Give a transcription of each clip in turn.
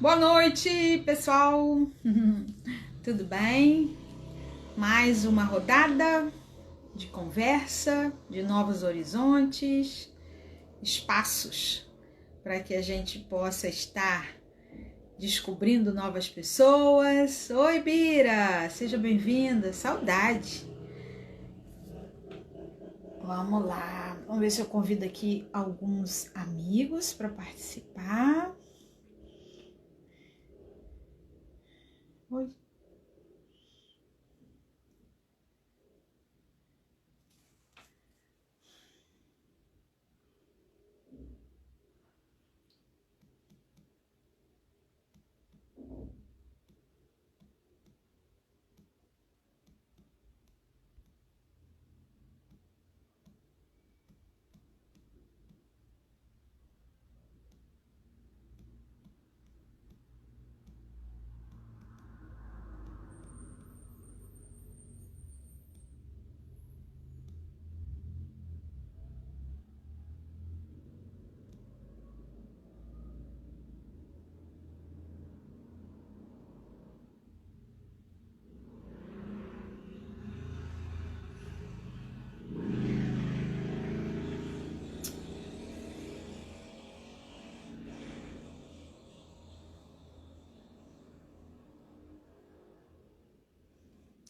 Boa noite, pessoal. Tudo bem? Mais uma rodada de conversa, de novos horizontes, espaços para que a gente possa estar descobrindo novas pessoas. Oi, Bira, seja bem-vinda. Saudade. Vamos lá. Vamos ver se eu convido aqui alguns amigos para participar. Oi.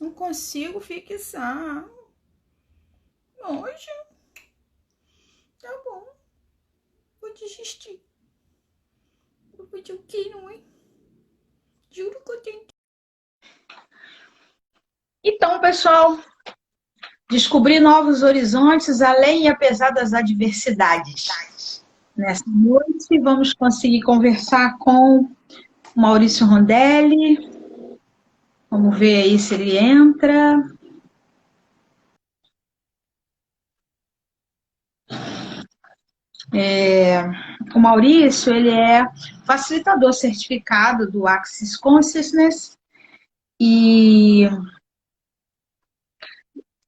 Não consigo fixar. Hoje, tá bom. Vou desistir. Vou fazer o que, não é? Juro que eu tenho. Então, pessoal, descobrir novos horizontes além e apesar das adversidades. Nessa noite, vamos conseguir conversar com o Maurício Rondelli. Vamos ver aí se ele entra. O Maurício, ele é facilitador certificado do Axis Consciousness e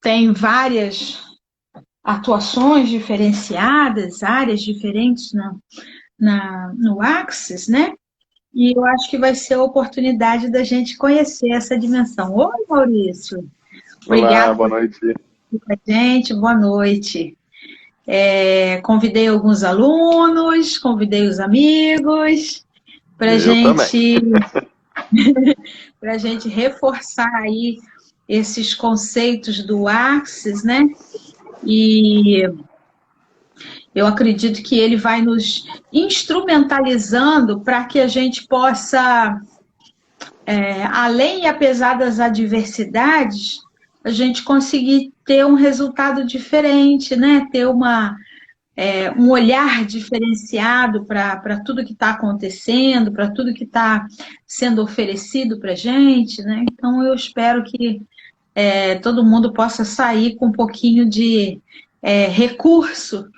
tem várias atuações diferenciadas, áreas diferentes no Axis, né? E eu acho que vai ser a oportunidade da gente conhecer essa dimensão. Oi, Maurício. Olá, Obrigada boa por noite. estar com a gente. Boa noite. Convidei alguns alunos, convidei os amigos para Eu também. gente, a gente reforçar aí esses conceitos do Axis, né? E eu acredito que ele vai nos instrumentalizando para que a gente possa, além e apesar das adversidades, a gente conseguir ter um resultado diferente, né? Ter um olhar diferenciado para tudo que está acontecendo, para tudo que está sendo oferecido para a gente, né? Então eu espero que todo mundo possa sair com um pouquinho de recurso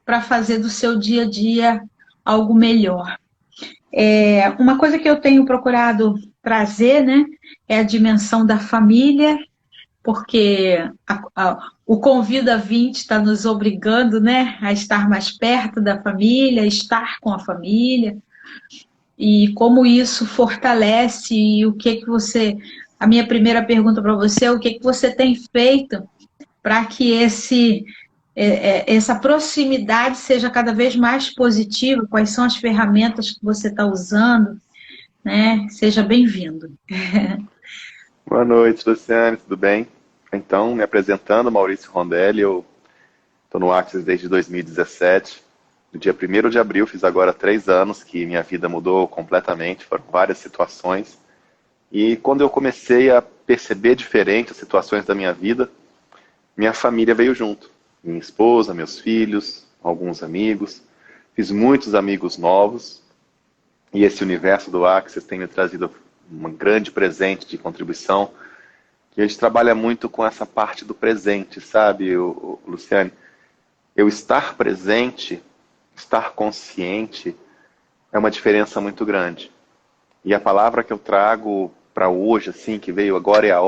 para fazer do seu dia a dia algo melhor. Uma coisa que eu tenho procurado trazer, né, é a dimensão da família, porque o Convida 20 está nos obrigando, né, a estar mais perto da família, estar com a família, e como isso fortalece, e o que que você... A minha primeira pergunta para você é o que que você tem feito para que essa proximidade seja cada vez mais positiva, quais são as ferramentas que você está usando, né? Seja bem-vindo. Boa noite, Luciane, tudo bem? Então, me apresentando, Maurício Rondelli, eu estou no Axis desde 2017. No dia 1º de abril, fiz agora 3 anos que minha vida mudou completamente, foram várias situações. E quando eu comecei a perceber diferente as situações da minha vida, minha família veio junto. Minha esposa, meus filhos, alguns amigos. Fiz muitos amigos novos. E esse universo do Axis tem me trazido um grande presente de contribuição. E a gente trabalha muito com essa parte do presente, sabe, Luciane? Eu estar presente, estar consciente, é uma diferença muito grande. E a palavra que eu trago para hoje, assim, que veio agora é a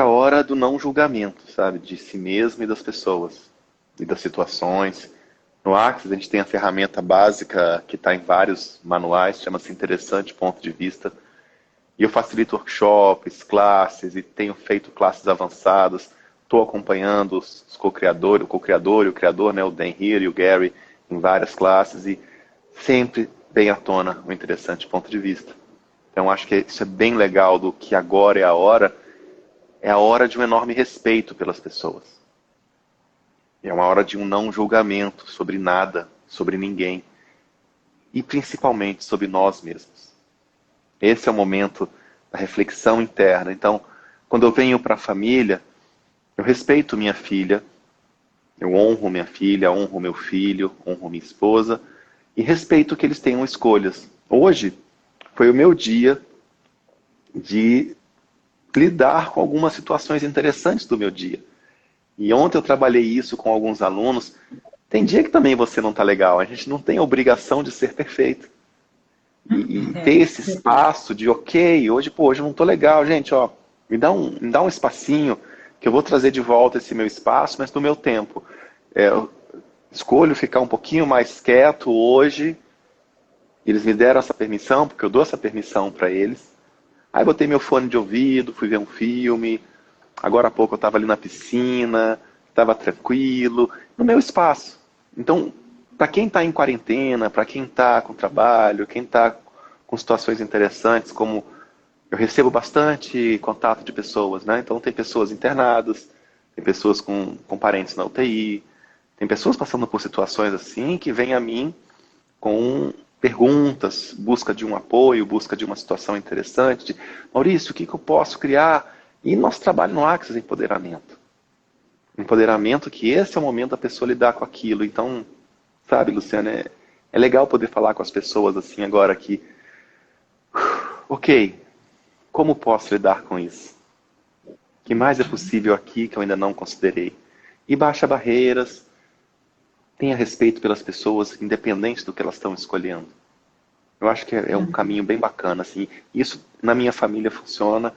hora do não julgamento, sabe? De si mesmo e das pessoas, e das situações. No Axis, a gente tem a ferramenta básica que está em vários manuais, chama-se Interessante Ponto de Vista. E eu facilito workshops, classes, e tenho feito classes avançadas. Estou acompanhando os co-criadores, o co-criador e o criador, né, o Dan Heer e o Gary, em várias classes, e sempre vem à tona o interessante ponto de vista. Então, acho que isso é bem legal, do que agora é a hora de um enorme respeito pelas pessoas. É uma hora de um não julgamento sobre nada, sobre ninguém, e principalmente sobre nós mesmos. Esse é o momento da reflexão interna. Então, quando eu venho para a família, eu respeito minha filha, eu honro minha filha, honro meu filho, honro minha esposa, e respeito que eles tenham escolhas. Hoje foi o meu dia de lidar com algumas situações interessantes do meu dia. E ontem eu trabalhei isso com alguns alunos. Tem dia que também você não está legal, a gente não tem a obrigação de ser perfeito. E ter esse espaço de, ok, hoje eu não estou legal, gente, ó, me dá um espacinho, que eu vou trazer de volta esse meu espaço, mas no meu tempo. Eu escolho ficar um pouquinho mais quieto hoje. Eles me deram essa permissão, porque eu dou essa permissão para eles. Aí botei meu fone de ouvido, fui ver um filme. Agora há pouco eu estava ali na piscina, estava tranquilo, no meu espaço. Então, para quem está em quarentena, para quem está com trabalho, quem está com situações interessantes, como eu recebo bastante contato de pessoas, né? Então tem pessoas internadas, tem pessoas com parentes na UTI, tem pessoas passando por situações assim que vêm a mim com perguntas, busca de um apoio, busca de uma situação interessante, de Maurício, o que eu posso criar? E nosso trabalho no Axis é empoderamento. Empoderamento, que esse é o momento da pessoa lidar com aquilo. Então, sabe, Luciana, é legal poder falar com as pessoas assim agora que, ok, como posso lidar com isso? O que mais é possível aqui que eu ainda não considerei? E baixa barreiras, tenha respeito pelas pessoas, independente do que elas estão escolhendo. Eu acho que é um caminho bem bacana, assim. Isso na minha família funciona.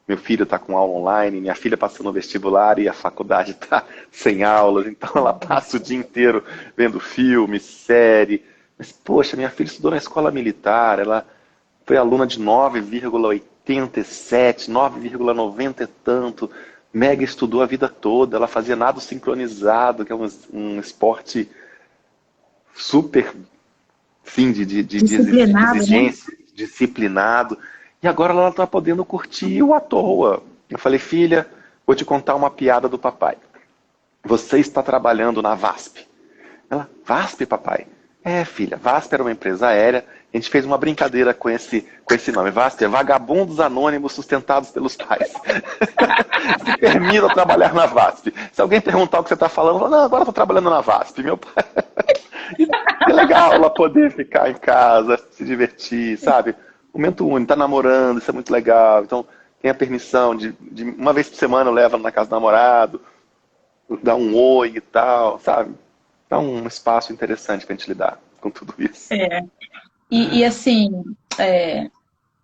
Meu filho está com aula online, minha filha passou no vestibular e a faculdade está sem aulas, então ela passa o dia inteiro vendo filme, série. Mas, poxa, minha filha estudou na escola militar, ela foi aluna de 9,87, 9,90 e tanto. Mega estudou a vida toda, ela fazia nado sincronizado, que é um esporte super, sim, de exigência, né? Disciplinado. E agora ela está podendo curtir o à toa. Eu falei, filha, vou te contar uma piada do papai. Você está trabalhando na VASP. Ela, VASP, papai? É, filha, VASP era uma empresa aérea. A gente fez uma brincadeira com esse nome. VASP é Vagabundos Anônimos Sustentados pelos Pais. Se permita trabalhar na VASP. Se alguém perguntar o que você está falando, fala, não, agora estou trabalhando na VASP, meu pai. E é legal ela poder ficar em casa, se divertir, sabe? Momento único, tá namorando, isso é muito legal. Então, tem a permissão de uma vez por semana eu levo ela na casa do namorado, dá um oi e tal, sabe? Dá um espaço interessante pra gente lidar com tudo isso. E assim,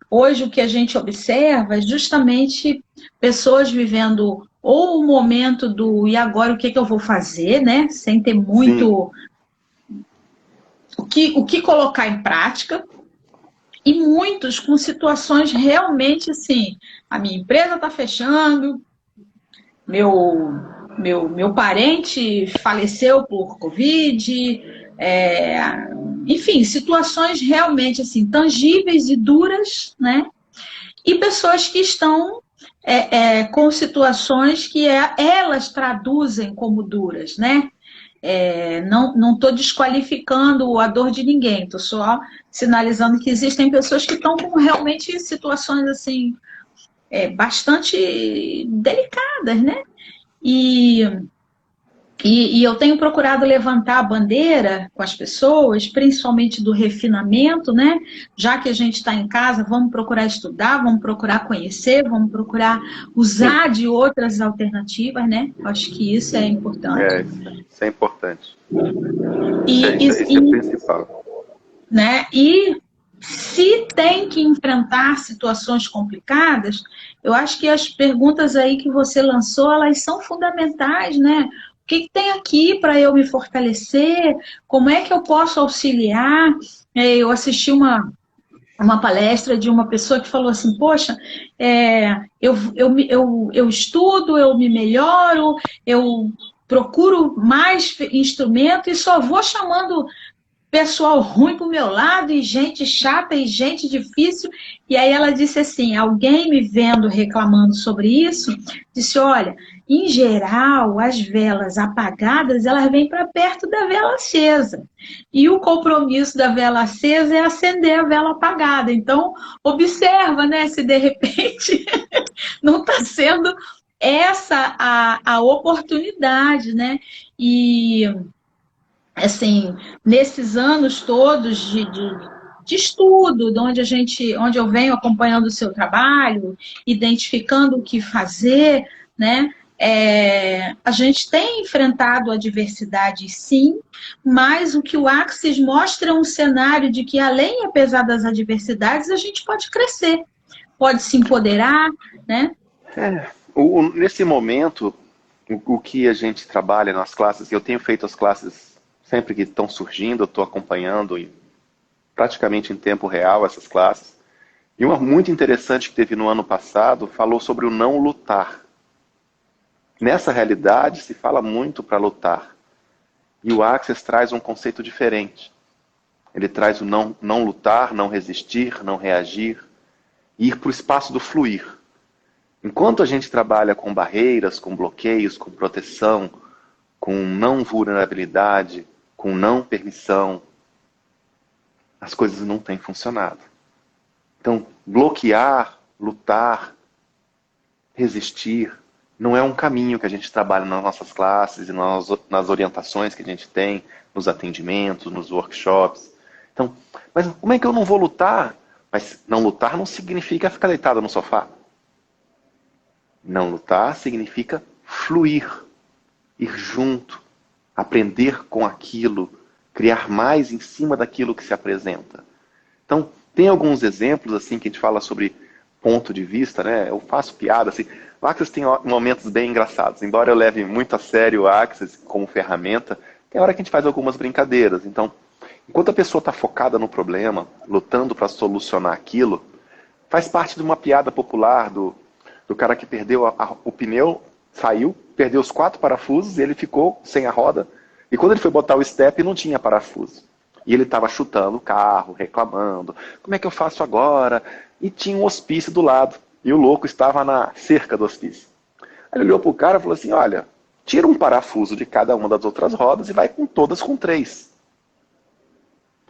hoje o que a gente observa é justamente pessoas vivendo ou o momento do e agora o que eu vou fazer, né? Sem ter muito o que colocar em prática. E muitos com situações realmente assim, a minha empresa está fechando, meu parente faleceu por Covid, enfim, situações realmente assim, tangíveis e duras, né? E pessoas que estão com situações que elas traduzem como duras, né? Não estou desqualificando a dor de ninguém, estou só sinalizando que existem pessoas que estão com realmente situações assim, bastante delicadas, né? E eu tenho procurado levantar a bandeira com as pessoas, principalmente do refinamento, né? Já que a gente está em casa, vamos procurar estudar, vamos procurar conhecer, vamos procurar usar de outras alternativas, né? Acho que isso é importante. Isso é importante. Isso é o principal. Né? E se tem que enfrentar situações complicadas, eu acho que as perguntas aí que você lançou, elas são fundamentais, né? que tem aqui para eu me fortalecer? Como é que eu posso auxiliar? Eu assisti uma palestra de uma pessoa que falou assim, poxa, eu estudo, eu me melhoro, eu procuro mais instrumento e só vou chamando pessoal ruim pro meu lado e gente chata e gente difícil. E aí ela disse assim, alguém me vendo reclamando sobre isso, disse, olha, em geral, as velas apagadas, elas vêm para perto da vela acesa. E o compromisso da vela acesa é acender a vela apagada. Então, observa, né, se de repente não está sendo essa a oportunidade, né? E assim, nesses anos todos de estudo, onde eu venho acompanhando o seu trabalho, identificando o que fazer, né? A gente tem enfrentado adversidades, sim, mas o que o Axis mostra é um cenário de que, além, apesar das adversidades, a gente pode crescer, pode se empoderar, né? Nesse momento, o que a gente trabalha nas classes, eu tenho feito as classes sempre que estão surgindo, eu estou acompanhando praticamente em tempo real essas classes. E uma muito interessante que teve no ano passado falou sobre o não lutar. Nessa realidade se fala muito para lutar. E o Axis traz um conceito diferente. Ele traz o não lutar, não resistir, não reagir, e ir para o espaço do fluir. Enquanto a gente trabalha com barreiras, com bloqueios, com proteção, com não vulnerabilidade, com não permissão, as coisas não têm funcionado. Então, bloquear, lutar, resistir, não é um caminho que a gente trabalha nas nossas classes e nas orientações que a gente tem, nos atendimentos, nos workshops. Então, mas como é que eu não vou lutar? Mas não lutar não significa ficar deitado no sofá. Não lutar significa fluir, ir junto, aprender com aquilo, criar mais em cima daquilo que se apresenta. Então, tem alguns exemplos assim que a gente fala sobre ponto de vista, né? Eu faço piada assim. O Axis tem momentos bem engraçados. Embora eu leve muito a sério o Axis como ferramenta, tem hora que a gente faz algumas brincadeiras. Então, enquanto a pessoa está focada no problema, lutando para solucionar aquilo, faz parte de uma piada popular do cara que perdeu o pneu, saiu, perdeu os 4 parafusos, e ele ficou sem a roda. E quando ele foi botar o step, não tinha parafuso. E ele estava chutando o carro, reclamando. Como é que eu faço agora? E tinha um hospício do lado. E o louco estava na cerca do hospício. Aí ele olhou para o cara e falou assim, olha, tira um parafuso de cada uma das outras rodas e vai com todas com 3.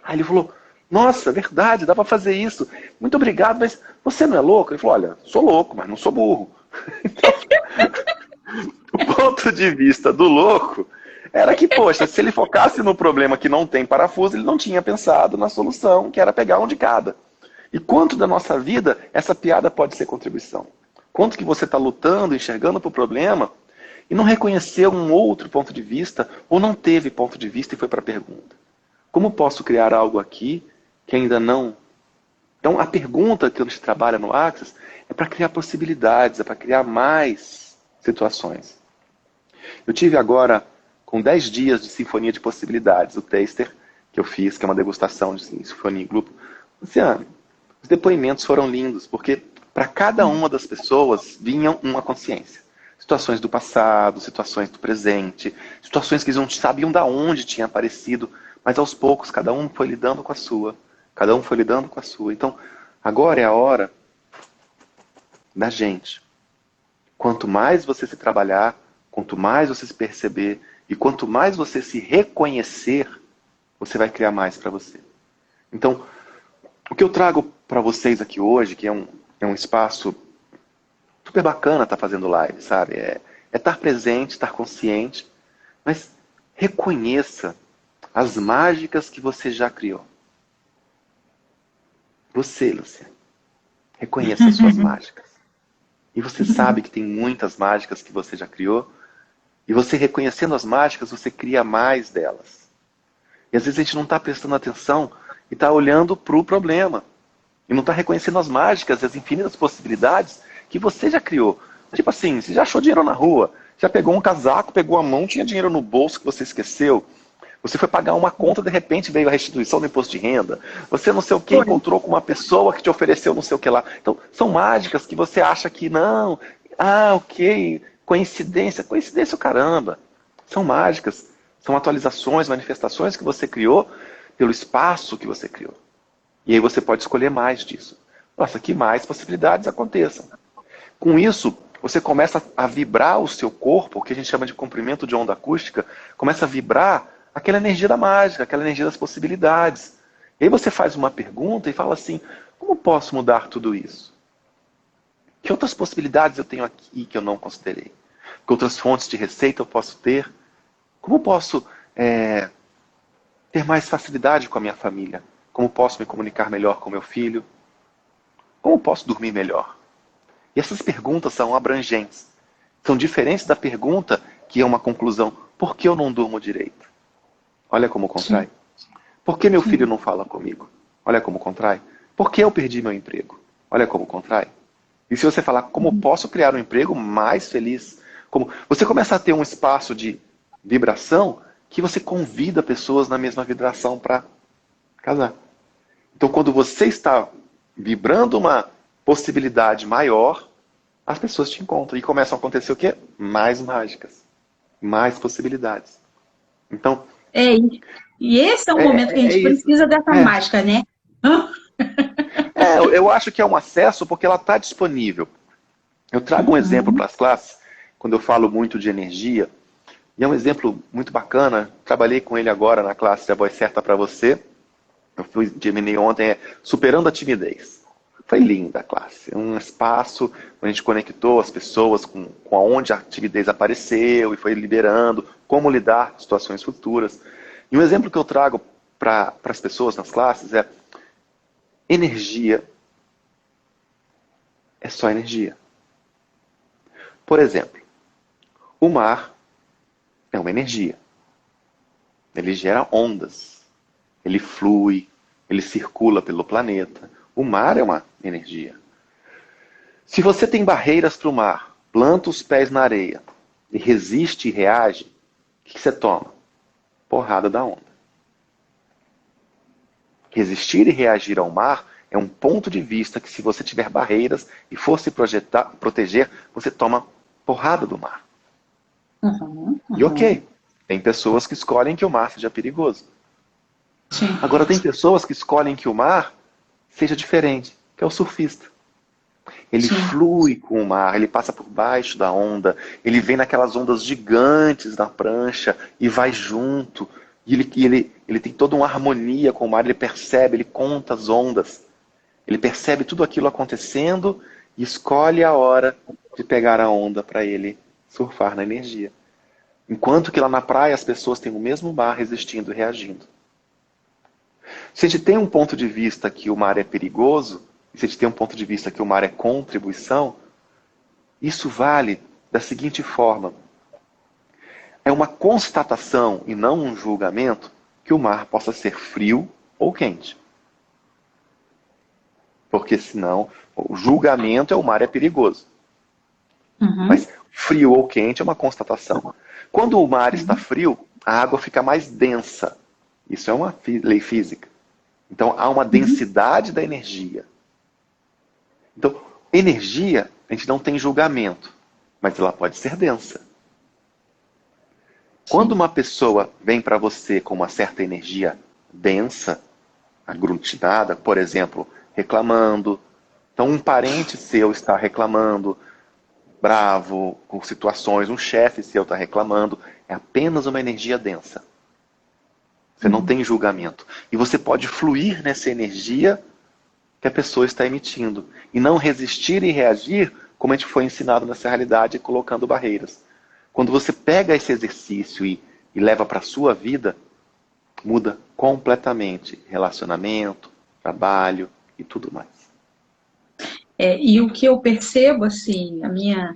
Aí ele falou, nossa, verdade, dá para fazer isso. Muito obrigado, mas você não é louco? Ele falou, olha, sou louco, mas não sou burro. Então, o ponto de vista do louco era que, poxa, se ele focasse no problema que não tem parafuso, ele não tinha pensado na solução, que era pegar um de cada. E quanto da nossa vida essa piada pode ser contribuição? Quanto que você está lutando, enxergando para o problema e não reconheceu um outro ponto de vista ou não teve ponto de vista e foi para a pergunta. Como posso criar algo aqui que ainda não... Então a pergunta que a gente trabalha no Axis é para criar possibilidades, é para criar mais situações. Eu tive agora, com 10 dias de Sinfonia de Possibilidades, o taster que eu fiz, que é uma degustação de sinfonia em grupo. Luciano, os depoimentos foram lindos, porque para cada uma das pessoas vinha uma consciência. Situações do passado, situações do presente, situações que eles não sabiam de onde tinha aparecido, mas aos poucos cada um foi lidando com a sua. Cada um foi lidando com a sua. Então, agora é a hora da gente. Quanto mais você se trabalhar, quanto mais você se perceber, e quanto mais você se reconhecer, você vai criar mais para você. Então, o que eu trago para vocês aqui hoje, que é um espaço super bacana estar fazendo live, sabe? É estar presente, estar consciente, mas reconheça as mágicas que você já criou. Você, Luciana, reconheça as suas mágicas. E você sabe que tem muitas mágicas que você já criou, e você reconhecendo as mágicas, você cria mais delas. E às vezes a gente não está prestando atenção e está olhando para o problema. E não está reconhecendo as mágicas, as infinitas possibilidades que você já criou. Tipo assim, você já achou dinheiro na rua, Já pegou um casaco, pegou a mão, tinha dinheiro no bolso que você esqueceu. Você foi pagar uma conta, de repente veio a restituição do imposto de renda. Você não sei o que, Foi. encontrou com uma pessoa que te ofereceu não sei o que lá. Então, são mágicas que você acha que não. Ah, ok. Coincidência. Coincidência o caramba. São mágicas. São atualizações, manifestações que você criou pelo espaço que você criou. E aí você pode escolher mais disso. Nossa, que mais possibilidades aconteçam. Com isso, você começa a vibrar o seu corpo, o que a gente chama de comprimento de onda acústica, começa a vibrar aquela energia da mágica, aquela energia das possibilidades. E aí você faz uma pergunta e fala assim, como posso mudar tudo isso? Que outras possibilidades eu tenho aqui que eu não considerei? Que outras fontes de receita eu posso ter? Como posso ter mais facilidade com a minha família? Como posso me comunicar melhor com meu filho? Como posso dormir melhor? E essas perguntas são abrangentes. São diferentes da pergunta que é uma conclusão. Por que eu não durmo direito? Olha como contrai. Por que meu filho não fala comigo? Olha como contrai. Por que eu perdi meu emprego? Olha como contrai. E se você falar como posso criar um emprego mais feliz? Como você começa a ter um espaço de vibração que você convida pessoas na mesma vibração para casar. Então, quando você está vibrando uma possibilidade maior, as pessoas te encontram. E começam a acontecer o quê? Mais mágicas. Mais possibilidades. Então, E esse é o momento que a é gente isso. precisa dessa mágica, né? Eu acho que é um acesso porque ela está disponível. Eu trago um exemplo para as classes, quando eu falo muito de energia, e é um exemplo muito bacana. Trabalhei com ele agora na classe A Voz Certa para Você. Eu terminei ontem, Superando a Timidez. Foi linda a classe. Um espaço onde a gente conectou as pessoas com onde a timidez apareceu e foi liberando, como lidar com situações futuras. E um exemplo que eu trago para as pessoas nas classes é energia é só energia. Por exemplo, o mar é uma energia. Ele gera ondas. Ele flui, ele circula pelo planeta. O mar é uma energia. Se você tem barreiras para o mar, planta os pés na areia e resiste e reage, o que você toma? Porrada da onda. Resistir e reagir ao mar é um ponto de vista que, se você tiver barreiras e for se proteger, você toma porrada do mar. E ok, tem pessoas que escolhem que o mar seja perigoso. Sim. Agora tem pessoas que escolhem que o mar seja diferente, que é o surfista. Ele flui com o mar, ele passa por baixo da onda, ele vem naquelas ondas gigantes na prancha e vai junto. E ele tem toda uma harmonia com o mar, ele percebe, ele conta as ondas. Ele percebe tudo aquilo acontecendo e escolhe a hora de pegar a onda para ele surfar na energia. Enquanto que lá na praia as pessoas têm o mesmo mar resistindo e reagindo. Se a gente tem um ponto de vista que o mar é perigoso, e se a gente tem um ponto de vista que o mar é contribuição, isso vale da seguinte forma. É uma constatação e não um julgamento que o mar possa ser frio ou quente. Porque senão, o julgamento é o mar é perigoso. Mas frio ou quente é uma constatação. Quando o mar está frio, a água fica mais densa. Isso é uma lei física. Então, há uma densidade da energia. Então, energia, a gente não tem julgamento, mas ela pode ser densa. Quando uma pessoa vem para você com uma certa energia densa, aglutinada, por exemplo, reclamando, então um parente seu está reclamando, bravo, com situações, um chefe seu está reclamando, é apenas uma energia densa. Você não tem julgamento. E você pode fluir nessa energia que a pessoa está emitindo. E não resistir e reagir como a gente foi ensinado nessa realidade, colocando barreiras. Quando você pega esse exercício e leva para a sua vida, muda completamente relacionamento, trabalho e tudo mais. E o que eu percebo, assim, a minha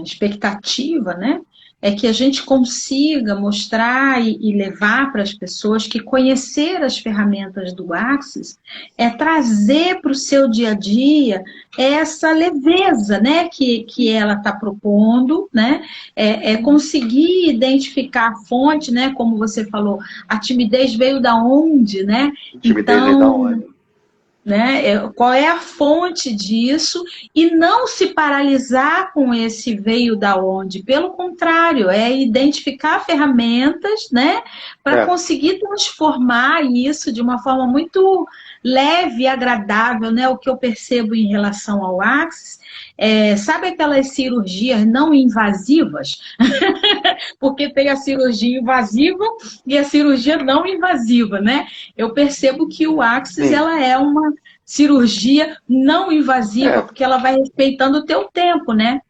expectativa, né? é que a gente consiga mostrar e levar para as pessoas que conhecer as ferramentas do Axis é trazer para o seu dia a dia essa leveza, né, que ela está propondo, né, é conseguir identificar a fonte, né, como você falou, a timidez veio da onde, né, Timidez veio da então, onde? né? Qual é a fonte disso e não se paralisar com esse veio da onde. Pelo contrário, é identificar ferramentas, né, para É, conseguir transformar isso de uma forma muito leve e agradável, né? O que eu percebo em relação ao Axis, sabe aquelas cirurgias não invasivas? Porque tem a cirurgia invasiva e a cirurgia não invasiva, né? Eu percebo que o Axis sim. ela é uma cirurgia não invasiva, É, porque ela vai respeitando o teu tempo, né?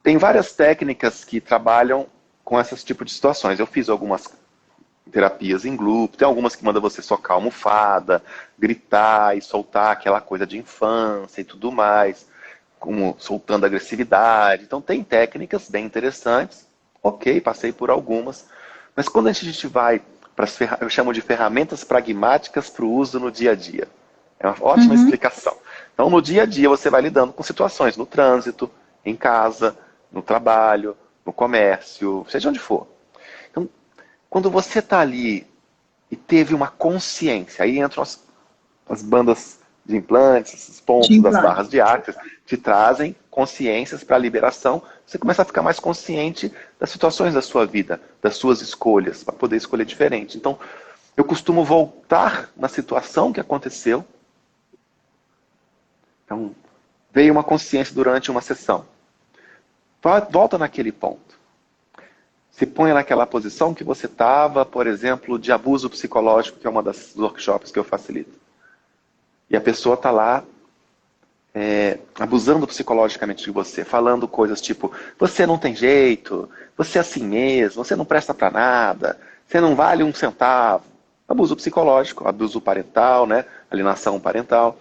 tem várias técnicas que trabalham com esses tipos de situações. Eu fiz algumas terapias em grupo, tem algumas que mandam você socar a almofada, gritar e soltar aquela coisa de infância e tudo mais, como soltando agressividade. Então tem técnicas bem interessantes. Ok, passei por algumas. Mas quando a gente vai para as eu chamo de ferramentas pragmáticas para o uso no dia a dia. É uma ótima Uhum, explicação. Então, no dia a dia, você vai lidando com situações no trânsito, em casa, no trabalho, no comércio, seja onde for. Então, quando você está ali e teve uma consciência, aí entram as bandas de implantes, os de pontos das implante. barras de Access, te trazem consciências para a liberação, você começa a ficar mais consciente das situações da sua vida, das suas escolhas, para poder escolher diferente. Então, eu costumo voltar na situação que aconteceu. Então, veio uma consciência durante uma sessão. Volta naquele ponto. Se põe naquela posição que você estava, por exemplo, de abuso psicológico, que é uma das workshops que eu facilito. E a pessoa está lá abusando psicologicamente de você, falando coisas tipo, você não tem jeito, você é assim mesmo, você não presta para nada, você não vale um centavo. Abuso psicológico, abuso parental, né? Alienação parental.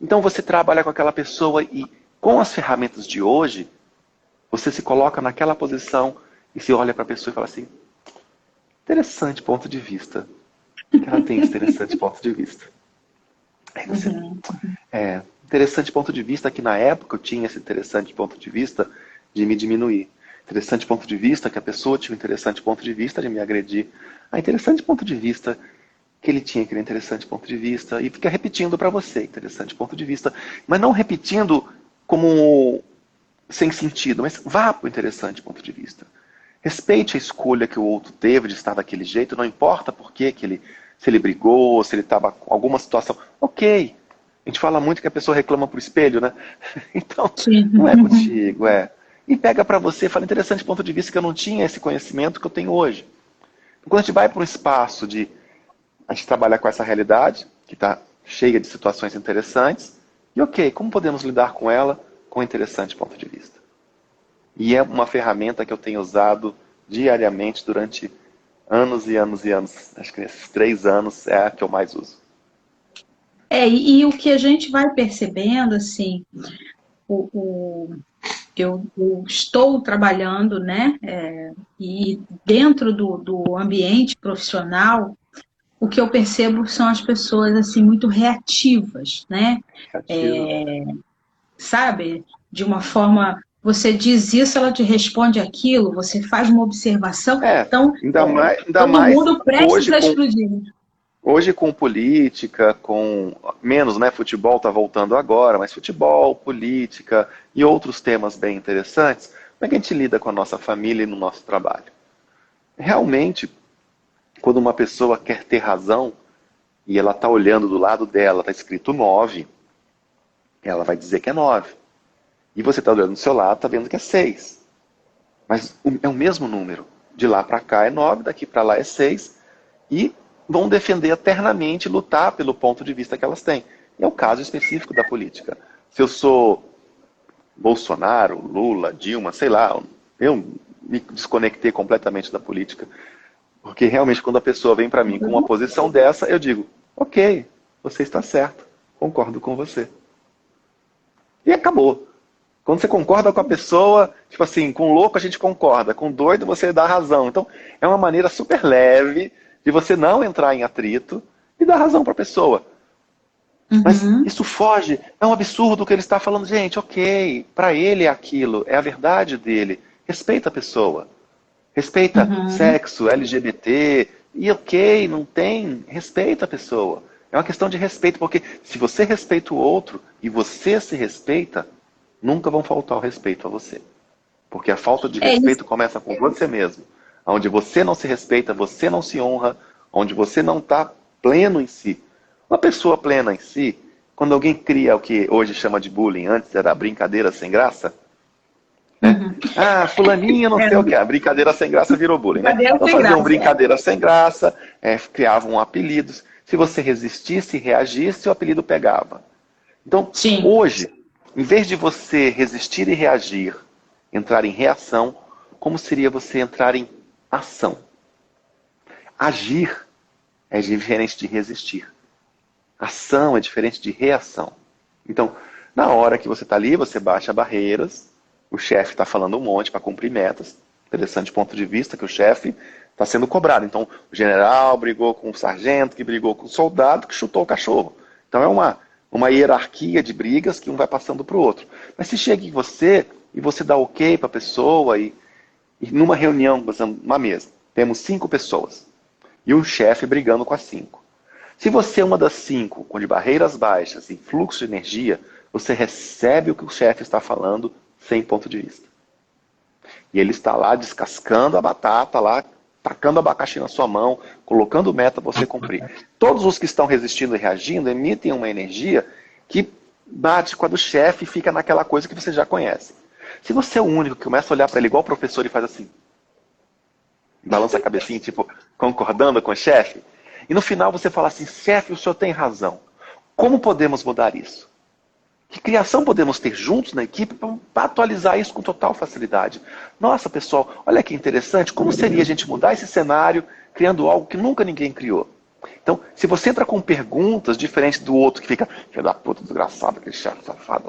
Então você trabalha com aquela pessoa e com as ferramentas de hoje, você se coloca naquela posição e se olha para a pessoa e fala assim, interessante ponto de vista. Que ela tem esse interessante ponto de vista. Aí você, Uhum. interessante ponto de vista que na época eu tinha esse interessante ponto de vista de me diminuir. Interessante ponto de vista que a pessoa tinha um interessante ponto de vista de me agredir. Interessante ponto de vista que ele tinha aquele interessante ponto de vista e fica repetindo para você, interessante ponto de vista, mas não repetindo como sem sentido, mas vá para o interessante ponto de vista. Respeite a escolha que o outro teve de estar daquele jeito, não importa por que ele, se ele brigou, se ele estava com alguma situação. Ok, a gente fala muito que a pessoa reclama pro espelho, né? Então, Sim. não é contigo, é. E pega para você e fala, interessante ponto de vista que eu não tinha esse conhecimento que eu tenho hoje. Então, quando a gente vai para um espaço de a gente trabalhar com essa realidade, que está cheia de situações interessantes, e ok, como podemos lidar com ela com um interessante ponto de vista? E é uma ferramenta que eu tenho usado diariamente durante anos e anos e anos. Acho que nesses 3 anos é a que eu mais uso. E o que a gente vai percebendo, assim, o, o- eu estou trabalhando, né? E dentro do ambiente profissional, o que eu percebo são as pessoas assim muito reativas, né? Ativo. Sabe? De uma forma, você diz isso, ela te responde aquilo, você faz uma observação, então Ainda todo mais mundo prestes hoje a com, explodir. hoje com política, com menos, né? Futebol está voltando agora, mas futebol, política e outros temas bem interessantes. Como é que a gente lida com a nossa família e no nosso trabalho? Realmente, quando uma pessoa quer ter razão e ela está olhando do lado dela, está escrito 9, ela vai dizer que é 9. E você está olhando do seu lado, está vendo que é 6. Mas é o mesmo número. De lá para cá é 9, daqui para lá é 6. E vão defender eternamente, lutar pelo ponto de vista que elas têm. É o caso específico da política. Se eu sou Bolsonaro, Lula, Dilma, sei lá, eu me desconectei completamente da política. Porque realmente quando a pessoa vem para mim com uma posição dessa, eu digo, ok, você está certo, concordo com você. E acabou. Quando você concorda com a pessoa, tipo assim, com o louco a gente concorda, com o doido você dá razão. Então, é uma maneira super leve de você não entrar em atrito e dar razão para a pessoa. Mas Uhum. isso foge, é um absurdo o que ele está falando. Gente, ok, para ele é aquilo, é a verdade dele. Respeita a pessoa. Respeita Uhum. sexo, LGBT, e ok, não tem, respeita a pessoa. É uma questão de respeito, porque se você respeita o outro e você se respeita, nunca vão faltar o respeito a você. Porque a falta de É isso. respeito começa com você mesmo. Onde você não se respeita, você não se honra, onde você não está pleno em si. Uma pessoa plena em si, quando alguém cria o que hoje chama de bullying, antes era brincadeira sem graça, né? Uhum. Ah, fulaninha não É, sei o que. A brincadeira sem graça virou bullying, né? brincadeira Então sem faziam graça. É. brincadeira sem graça, criavam apelidos. Se você resistisse e reagisse, o apelido pegava. Então, Sim. hoje, em vez de você resistir e reagir, entrar em reação, como seria você entrar em ação? Agir é diferente de resistir. Ação é diferente de reação. Então, na hora que você está ali, você baixa barreiras, o chefe está falando um monte para cumprir metas. Interessante ponto de vista que o chefe está sendo cobrado. Então, o general brigou com o sargento, que brigou com o soldado, que chutou o cachorro. Então, é uma hierarquia de brigas que um vai passando para o outro. Mas se chega em você e você dá ok para a pessoa e numa reunião, por exemplo, uma mesa, temos 5 pessoas e o chefe brigando com as 5. Se você é uma das 5, com de barreiras baixas e fluxo de energia, você recebe o que o chefe está falando sem ponto de vista. E ele está lá descascando a batata, lá tacando abacaxi na sua mão, colocando meta para você cumprir. Todos os que estão resistindo e reagindo emitem uma energia que bate com a do chefe e fica naquela coisa que você já conhece. Se você é o único que começa a olhar para ele igual o professor e faz assim, balança a cabecinha, tipo, concordando com o chefe, e no final você fala assim, chefe, o senhor tem razão. Como podemos mudar isso? Que criação podemos ter juntos na equipe para atualizar isso com total facilidade? Nossa, pessoal, olha que interessante, como seria a gente mudar esse cenário criando algo que nunca ninguém criou? Então, se você entra com perguntas diferentes do outro que fica, filho da puta, desgraçado, aquele chefe safado,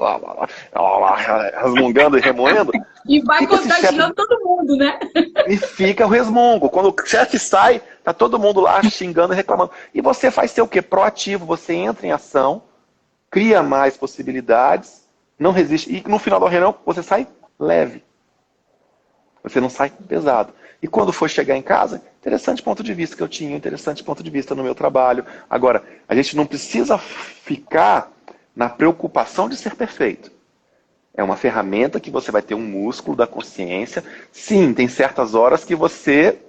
resmungando e remoendo, E vai fica esse chefe contagiando todo mundo, né? e fica o resmungo. Quando o chefe sai, tá todo mundo lá xingando e reclamando. E você faz ser o quê? Proativo, você entra em ação, cria mais possibilidades, não resiste. E no final da reunião, você sai leve. Você não sai pesado. E quando for chegar em casa, interessante ponto de vista que eu tinha, interessante ponto de vista no meu trabalho. Agora, a gente não precisa ficar na preocupação de ser perfeito. É uma ferramenta que você vai ter um músculo da consciência. Sim, tem certas horas que você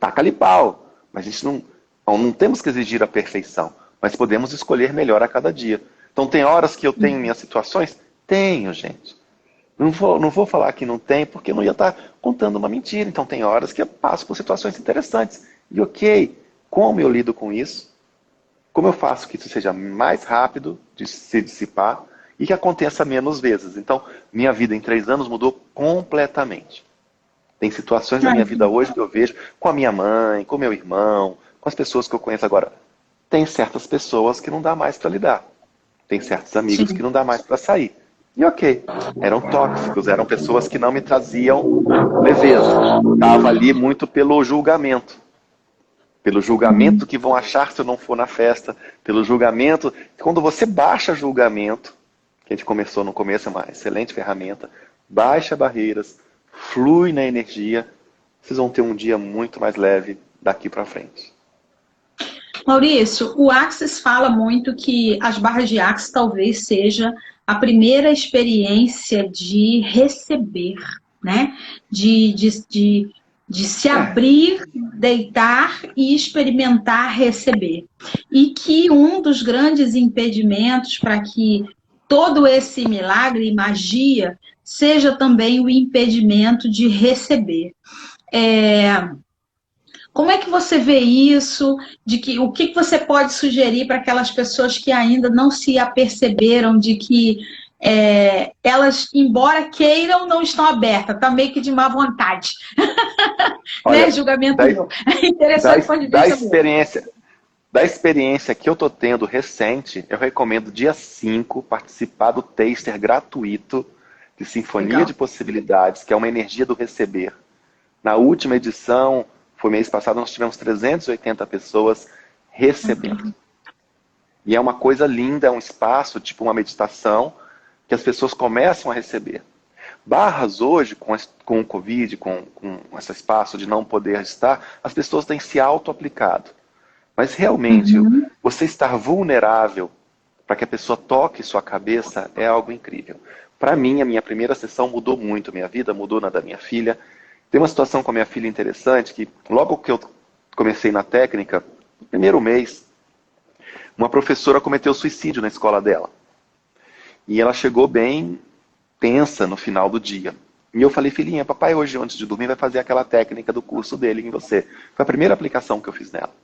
taca ali pau. Mas a gente não temos que exigir a perfeição. Mas podemos escolher melhor a cada dia. Então tem horas que eu tenho minhas situações? Tenho, gente. Não vou falar que não tem, porque eu não ia estar contando uma mentira. Então tem horas que eu passo por situações interessantes. E ok, como eu lido com isso? Como eu faço que isso seja mais rápido de se dissipar e que aconteça menos vezes? Então, minha vida em 3 anos mudou completamente. Tem situações da minha vida hoje que eu vejo com a minha mãe, com meu irmão, com as pessoas que eu conheço agora. Tem certas pessoas que não dá mais para lidar. Tem certos amigos que Sim. não dá mais para sair. E ok, eram tóxicos, eram pessoas que não me traziam leveza. Estava ali muito pelo julgamento. Pelo julgamento que vão achar se eu não for na festa. Pelo julgamento. Quando você baixa julgamento, que a gente começou no começo, é uma excelente ferramenta, baixa barreiras, flui na energia, vocês vão ter um dia muito mais leve daqui para frente. Maurício, o Axis fala muito que as barras de Axis talvez seja a primeira experiência de receber, né? De se abrir, deitar e experimentar receber. E que um dos grandes impedimentos para que todo esse milagre e magia seja também o impedimento de receber. Como é que você vê isso? O que você pode sugerir para aquelas pessoas que ainda não se aperceberam de que elas, embora queiram, não estão abertas, está meio que de má vontade. Né? Olha, Julgamento da, meu. É interessante ponto de da vista meu. experiência, da experiência que eu estou tendo recente, eu recomendo dia 5 participar do taster gratuito de sinfonia Legal. de possibilidades, que é uma energia do receber. Na última edição, foi mês passado, nós tivemos 380 pessoas recebendo. E é uma coisa linda, é um espaço, tipo uma meditação, que as pessoas começam a receber. Barras hoje, com o Covid, com esse espaço de não poder estar, as pessoas têm se auto-aplicado. Mas realmente, você estar vulnerável para que a pessoa toque sua cabeça é algo incrível. Para mim, a minha primeira sessão mudou muito a minha vida, mudou na da minha filha. Tem uma situação com a minha filha interessante, que logo que eu comecei na técnica, no primeiro mês, uma professora cometeu suicídio na escola dela. E ela chegou bem tensa no final do dia. E eu falei, filhinha, papai hoje, antes de dormir, vai fazer aquela técnica do curso dele em você. Foi a primeira aplicação que eu fiz nela.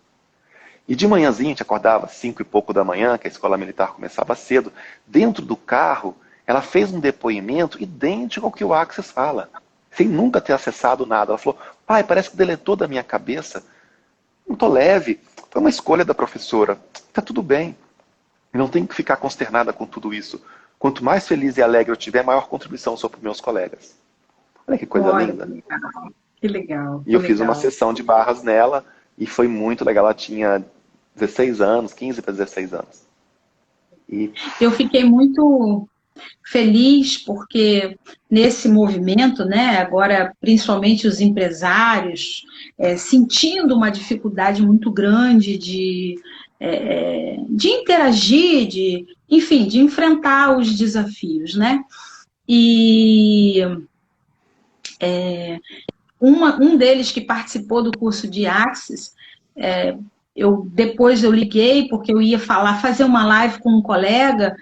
E de manhãzinha, a gente acordava às 5 e pouco da manhã, que a escola militar começava cedo. Dentro do carro, ela fez um depoimento idêntico ao que o Access fala, sem nunca ter acessado nada. Ela falou, pai, parece que deletou da minha cabeça. Não tô leve. Foi uma escolha da professora. Tá tudo bem. E não tem que ficar consternada com tudo isso. Quanto mais feliz e alegre eu tiver, maior contribuição sou para os meus colegas. Olha que coisa linda. Que legal. E eu fiz uma sessão de barras nela e foi muito legal. Ela tinha 16 anos, 15 para 16 anos. E eu fiquei muito feliz porque nesse movimento, né, agora principalmente os empresários sentindo uma dificuldade muito grande de interagir, enfim, de enfrentar os desafios, né? E um deles que participou do curso de Axis, depois eu liguei porque eu ia fazer uma live com um colega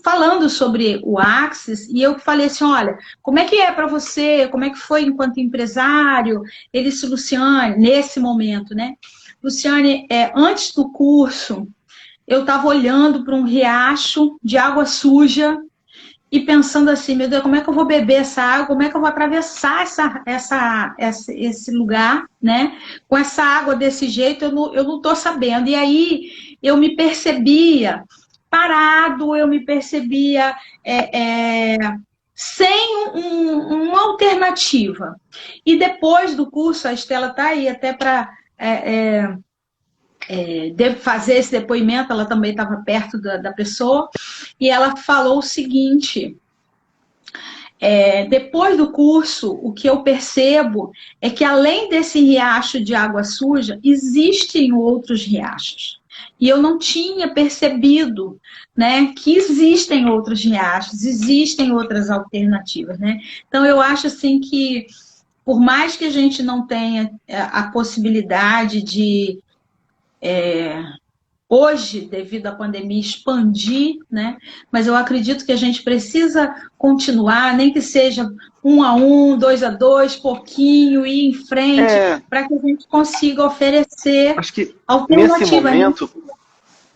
falando sobre o Axis, e eu falei assim, olha, como é que é para você, como é que foi enquanto empresário? Ele disse, Luciane, nesse momento, né? Luciane, antes do curso, eu estava olhando para um riacho de água suja e pensando assim, meu Deus, como é que eu vou beber essa água? Como é que eu vou atravessar esse lugar, né? Com essa água desse jeito, eu não estou sabendo. E aí eu me percebia parado, eu me percebia sem uma alternativa. E depois do curso, a Estela está aí até para fazer esse depoimento, ela também estava perto da pessoa, e ela falou o seguinte, depois do curso, o que eu percebo é que além desse riacho de água suja, existem outros riachos. E eu não tinha percebido, né, que existem outros riachos, existem outras alternativas, né? Então eu acho assim que, por mais que a gente não tenha a possibilidade de hoje, devido à pandemia, expandir, né? Mas eu acredito que a gente precisa continuar, nem que seja 1 a 1, 2 a 2, pouquinho, ir em frente, para que a gente consiga oferecer acho que alternativas.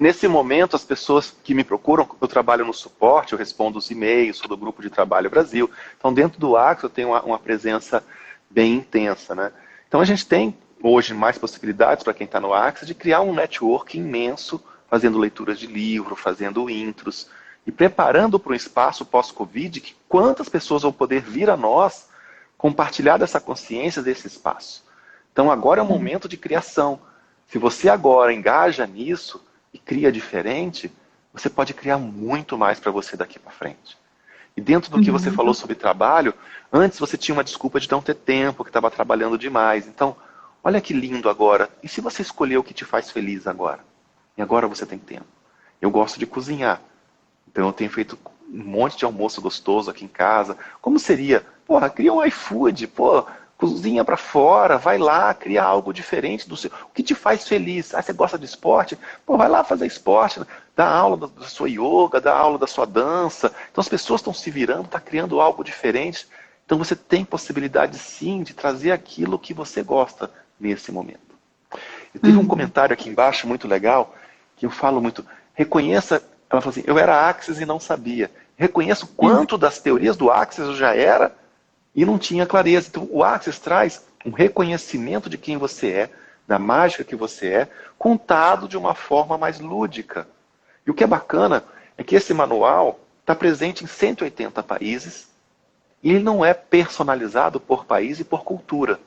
nesse momento, as pessoas que me procuram, eu trabalho no suporte, eu respondo os e-mails, sou do Grupo de Trabalho Brasil. Então, dentro do Axis, eu tenho uma presença bem intensa, né? Então, a gente tem hoje mais possibilidades para quem está no Axis de criar um network imenso, fazendo leituras de livro, fazendo intros e preparando para um espaço pós-Covid que quantas pessoas vão poder vir a nós compartilhar dessa consciência desse espaço. Então agora é o momento de criação. Se você agora engaja nisso e cria diferente, você pode criar muito mais para você daqui para frente. E dentro do que você falou sobre trabalho, antes você tinha uma desculpa de não ter tempo, que estava trabalhando demais. Então, olha que lindo agora. E se você escolher o que te faz feliz agora? E agora você tem tempo. Eu gosto de cozinhar. Então eu tenho feito um monte de almoço gostoso aqui em casa. Como seria? Porra, cria um iFood, pô, cozinha para fora, vai lá, cria algo diferente do seu. O que te faz feliz? Ah, você gosta de esporte? Pô, vai lá fazer esporte, dá aula da sua yoga, dá aula da sua dança. Então as pessoas estão se virando, estão criando algo diferente. Então você tem possibilidade sim de trazer aquilo que você gosta nesse momento. E teve um comentário aqui embaixo muito legal, que eu falo muito, reconheça, ela falou assim, eu era Axis e não sabia. Reconheço quanto das teorias do Axis eu já era e não tinha clareza. Então o Axis traz um reconhecimento de quem você é, da mágica que você é, contado de uma forma mais lúdica. E o que é bacana é que esse manual está presente em 180 países, E ele não é personalizado por país e por cultura.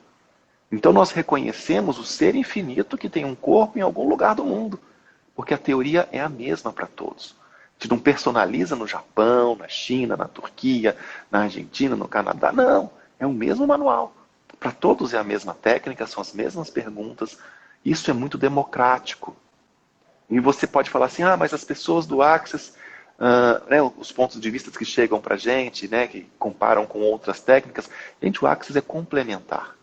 Então nós reconhecemos o ser infinito que tem um corpo em algum lugar do mundo. Porque a teoria é a mesma para todos. A gente não personaliza no Japão, na China, na Turquia, na Argentina, no Canadá. Não, é o mesmo manual. Para todos é a mesma técnica, são as mesmas perguntas. Isso é muito democrático. E você pode falar assim, mas as pessoas do Access, né, os pontos de vista que chegam para a gente, né, que comparam com outras técnicas, gente, o Access é complementar.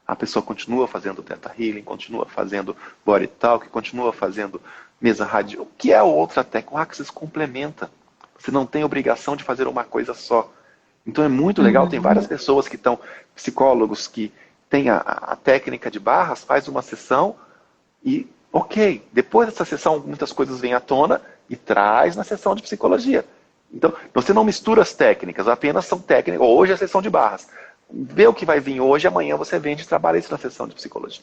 A pessoa continua fazendo Theta Healing, continua fazendo Body Talk, continua fazendo mesa rádio. O que é a outra técnica? O Access complementa. Você não tem obrigação de fazer uma coisa só. Então é muito legal, tem várias pessoas que estão, psicólogos que têm a técnica de barras, faz uma sessão e, ok, depois dessa sessão muitas coisas vêm à tona e traz na sessão de psicologia. Então você não mistura as técnicas, apenas são técnicas. Hoje é a sessão de barras. Vê o que vai vir hoje, amanhã você vem e trabalha isso na sessão de psicologia.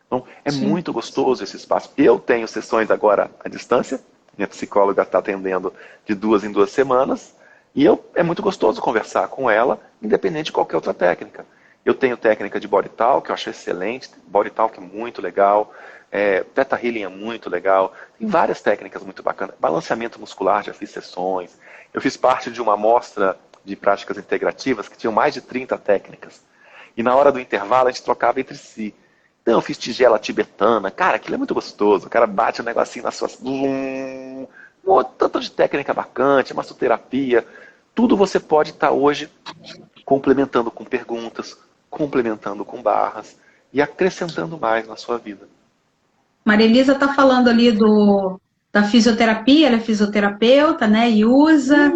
Então, é muito gostoso esse espaço. Eu tenho sessões agora à distância, minha psicóloga está atendendo de 2 em 2 semanas, e é muito gostoso conversar com ela, independente de qualquer outra técnica. Eu tenho técnica de Body Talk, que eu acho excelente, Body Talk é muito legal, Theta Healing é muito legal, tem várias técnicas muito bacanas, balanceamento muscular, já fiz sessões, eu fiz parte de uma amostra de práticas integrativas que tinham mais de 30 técnicas. E na hora do intervalo a gente trocava entre si. Então eu fiz tigela tibetana. Cara, aquilo é muito gostoso. O cara bate um negocinho nas suas... Um tanto de técnica bacana, massoterapia. Tudo você pode estar hoje complementando com perguntas, complementando com barras e acrescentando mais na sua vida. Maria Elisa está falando ali da fisioterapia, ela é fisioterapeuta, né? E usa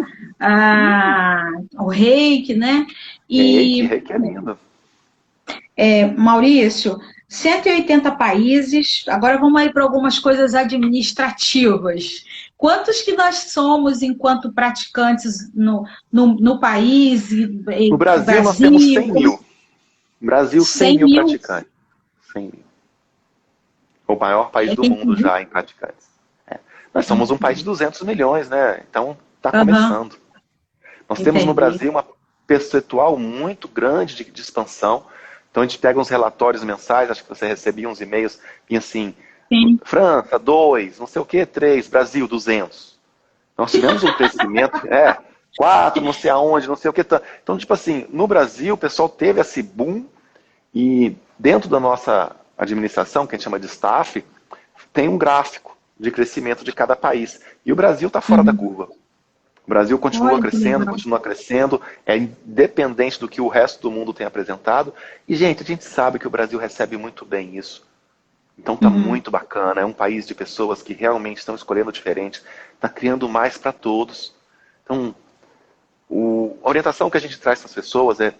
o reiki, né? Reiki é lindo. Maurício, 180 países, agora vamos aí para algumas coisas administrativas. Quantos que nós somos enquanto praticantes no país? No Brasil nós temos 100 mil. No Brasil, 100 mil praticantes. 100 mil. O maior país do mundo já em praticantes. Nós somos um país de 200 milhões, né? Então está começando. Nós temos no Brasil uma percentual muito grande de expansão. Então a gente pega uns relatórios mensais, acho que você recebia uns e-mails, e assim, França, 2, não sei o que, 3, Brasil, 200. Nós tivemos um crescimento, 4, não sei aonde, não sei o que. Então, tipo assim, no Brasil o pessoal teve esse boom e dentro da nossa administração, que a gente chama de staff, tem um gráfico de crescimento de cada país. E o Brasil está fora da curva. O Brasil continua crescendo, é independente do que o resto do mundo tem apresentado. E, gente, a gente sabe que o Brasil recebe muito bem isso. Então está muito bacana, é um país de pessoas que realmente estão escolhendo diferente, está criando mais para todos. Então, a orientação que a gente traz para as pessoas é,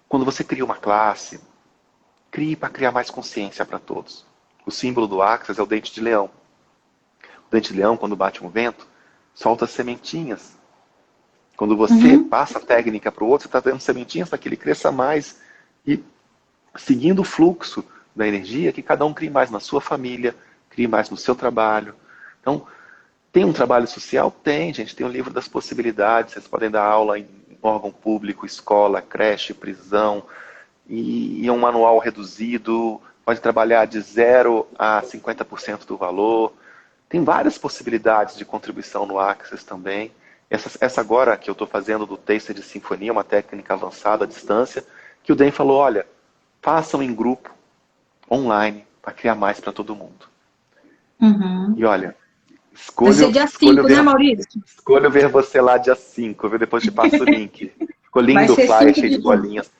quando você cria uma classe, crie para criar mais consciência para todos. O símbolo do Access é o dente de leão. O dente de leão, quando bate um vento, solta sementinhas. Quando você passa a técnica para o outro, você está dando sementinhas para que ele cresça mais e seguindo o fluxo da energia, que cada um crie mais na sua família, crie mais no seu trabalho. Então, tem um trabalho social? Tem, gente. Tem o livro das possibilidades. Vocês podem dar aula em órgão público, escola, creche, prisão. E é um manual reduzido. Pode trabalhar de 0 a 50% do valor. Tem várias possibilidades de contribuição no Access também. Essa agora que eu estou fazendo do Taster de Sinfonia, uma técnica avançada à distância, que o Dan falou, olha, façam em grupo, online, para criar mais para todo mundo. E olha, vai ser dia 5, né, Maurício? Escolho ver você lá dia 5, viu? Depois te passo o link. Ficou lindo o flyer, cheio de bolinhas.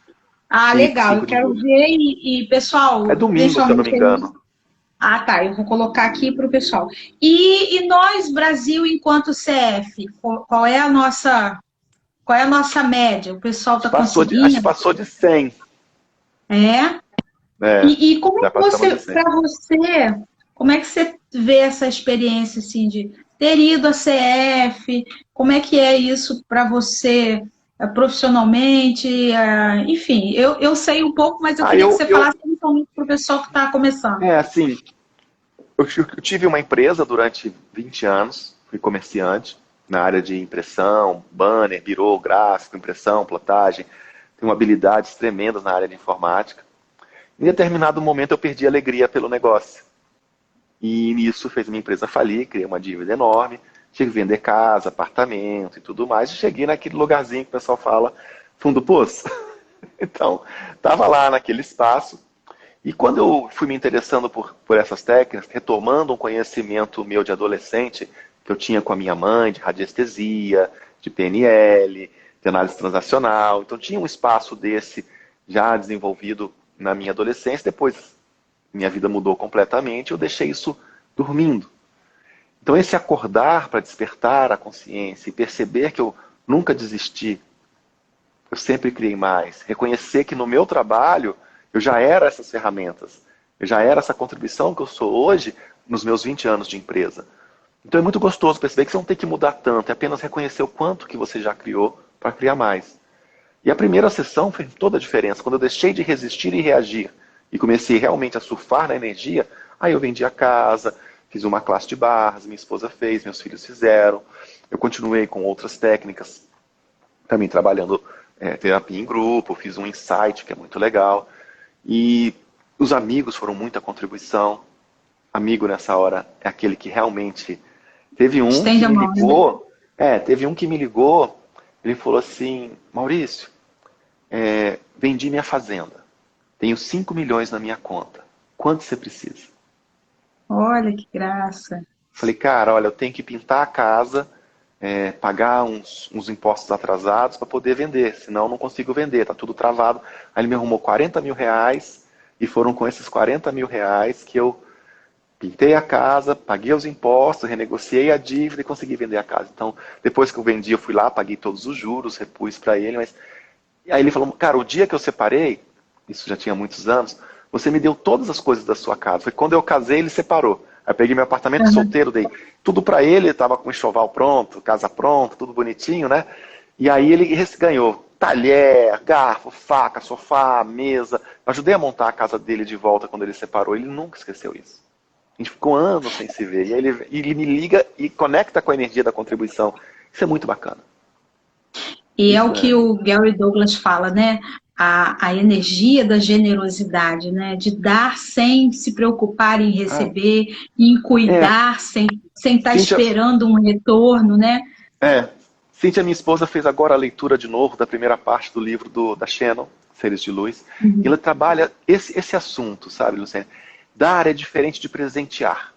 Legal, eu quero ver e pessoal... É domingo, se eu não me engano. Tá, eu vou colocar aqui para o pessoal. E nós, Brasil, enquanto CF, qual é a nossa média? O pessoal está conseguindo? Acho que passou de 100. E como é que como é que você vê essa experiência assim, de ter ido à CF? Como é que é isso para você profissionalmente? Enfim, eu sei um pouco, mas eu queria que você falasse principalmente para o pessoal que está começando. Assim, eu tive uma empresa durante 20 anos, fui comerciante, na área de impressão, banner, birô, gráfico, impressão, plotagem. Tenho habilidades tremendas na área de informática. Em determinado momento eu perdi a alegria pelo negócio. E isso fez minha empresa falir, criei uma dívida enorme, tive que vender casa, apartamento e tudo mais. E cheguei naquele lugarzinho que o pessoal fala, fundo do poço. Então, estava lá naquele espaço. E quando eu fui me interessando por essas técnicas, retomando um conhecimento meu de adolescente, que eu tinha com a minha mãe, de radiestesia, de PNL, de análise transacional. Então tinha um espaço desse já desenvolvido na minha adolescência. Depois minha vida mudou completamente, eu deixei isso dormindo. Então esse acordar para despertar a consciência e perceber que eu nunca desisti, eu sempre criei mais. Reconhecer que no meu trabalho eu já era essas ferramentas. Eu já era essa contribuição que eu sou hoje nos meus 20 anos de empresa. Então é muito gostoso perceber que você não tem que mudar tanto, é apenas reconhecer o quanto que você já criou para criar mais. E a primeira sessão fez toda a diferença. Quando eu deixei de resistir e reagir e comecei realmente a surfar na energia, aí eu vendi a casa, fiz uma classe de barras, minha esposa fez, meus filhos fizeram. Eu continuei com outras técnicas, também trabalhando terapia em grupo, fiz um insight que é muito legal. E os amigos foram muita contribuição. Amigo nessa hora é aquele que realmente... Teve um Estende que a me mão, né? ligou, teve um que me ligou, ele falou assim, Maurício, vendi minha fazenda, tenho 5 milhões na minha conta, quanto você precisa? Olha que graça. Falei, cara, olha, eu tenho que pintar a casa, pagar uns impostos atrasados para poder vender, senão eu não consigo vender, tá tudo travado. Aí ele me arrumou 40 mil reais, e foram com esses 40 mil reais que eu pintei a casa, paguei os impostos, renegociei a dívida e consegui vender a casa. Então, depois que eu vendi, eu fui lá, paguei todos os juros, repus para ele, mas... E aí ele falou, cara, o dia que eu separei, isso já tinha muitos anos, você me deu todas as coisas da sua casa. Foi quando eu casei, ele separou. Aí eu peguei meu apartamento Uhum. solteiro, dei tudo para ele, estava com o enxoval pronto, casa pronta, tudo bonitinho, né? E aí ele ganhou talher, garfo, faca, sofá, mesa. Eu ajudei a montar a casa dele de volta quando ele separou. Ele nunca esqueceu isso. A gente ficou anos sem se ver. E aí ele me liga e conecta com a energia da contribuição. Isso é muito bacana. E é o Isso que é. o Gary Douglas fala, né? A energia da generosidade, né? De dar sem se preocupar em Ah, receber, em é. cuidar sem estar Cíntia, esperando um retorno, né? é. Cíntia, minha esposa, fez agora a leitura de novo da primeira parte do livro da Shannon, Seres de Luz. E ela trabalha esse assunto, sabe, Luciana? Dar é diferente de presentear.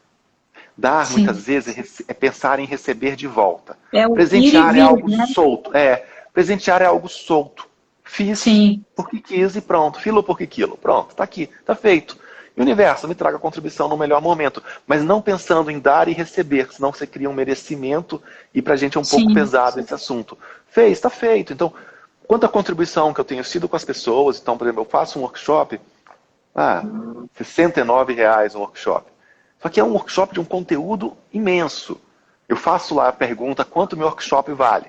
Dar, Sim. muitas vezes, é pensar em receber de volta. É o ir e Presentear é vir, algo né? solto. Presentear é algo solto. Fiz Sim, porque quis e pronto. Filo porque quilo. Pronto, está aqui, está feito. E o universo me traga a contribuição no melhor momento. Mas não pensando em dar e receber, senão você cria um merecimento e pra gente é um pouco sim, pesado esse assunto. Fez, está feito. Então, quanto à contribuição que eu tenho sido com as pessoas, então, por exemplo, eu faço um workshop, R$ 69 um workshop. Só que é um workshop de um conteúdo imenso. Eu faço lá a pergunta, quanto meu workshop vale?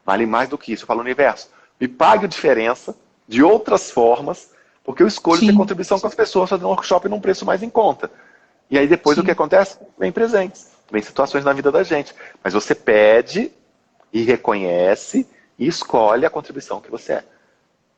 Vale mais do que isso. Eu falo, universo, me pague a diferença de outras formas, porque eu escolho ter sim, contribuição com as pessoas fazendo um workshop num preço mais em conta. E aí depois o que sim. acontece? Vem presentes, vem situações na vida da gente. Mas você pede e reconhece e escolhe a contribuição que você é.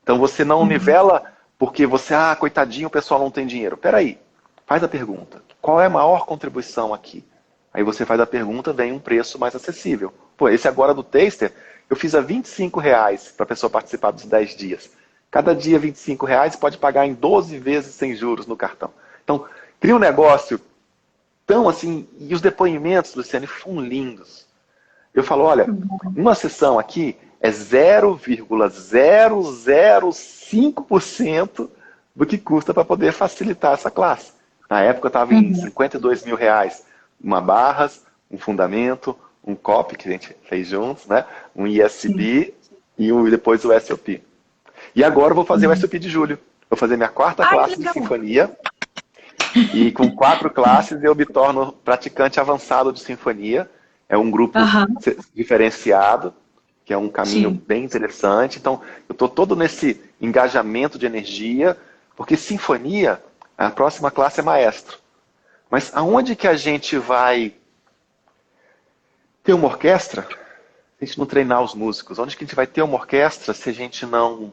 Então você não Uhum. nivela porque você, coitadinho, o pessoal não tem dinheiro. Peraí, faz a pergunta. Qual é a maior contribuição aqui? Aí você faz a pergunta, vem um preço mais acessível. Pô, esse agora do Taster, eu fiz a R$ 25 para a pessoa participar dos 10 dias. Cada dia R$ 25 pode pagar em 12 vezes sem juros no cartão. Então, cria um negócio tão assim, e os depoimentos, Luciane, foram lindos. Eu falo, olha, uma sessão aqui é 0,005% do que custa para poder facilitar essa classe. Na época estava em Uhum. R$ 52 mil, uma barras, um fundamento, um COP que a gente fez juntos, né? Um Sim. ISB e depois o SOP. E agora eu vou fazer o Uhum. SOP de julho. Vou fazer minha quarta Ai, que classe de legal. sinfonia e com 4 classes eu me torno praticante avançado de sinfonia. É um grupo Aham, diferenciado, que é um caminho sim. bem interessante. Então, eu estou todo nesse engajamento de energia, porque sinfonia, a próxima classe é maestro. Mas aonde que a gente vai ter uma orquestra? a gente não treinar os músicos? Onde que a gente vai ter uma orquestra se a gente não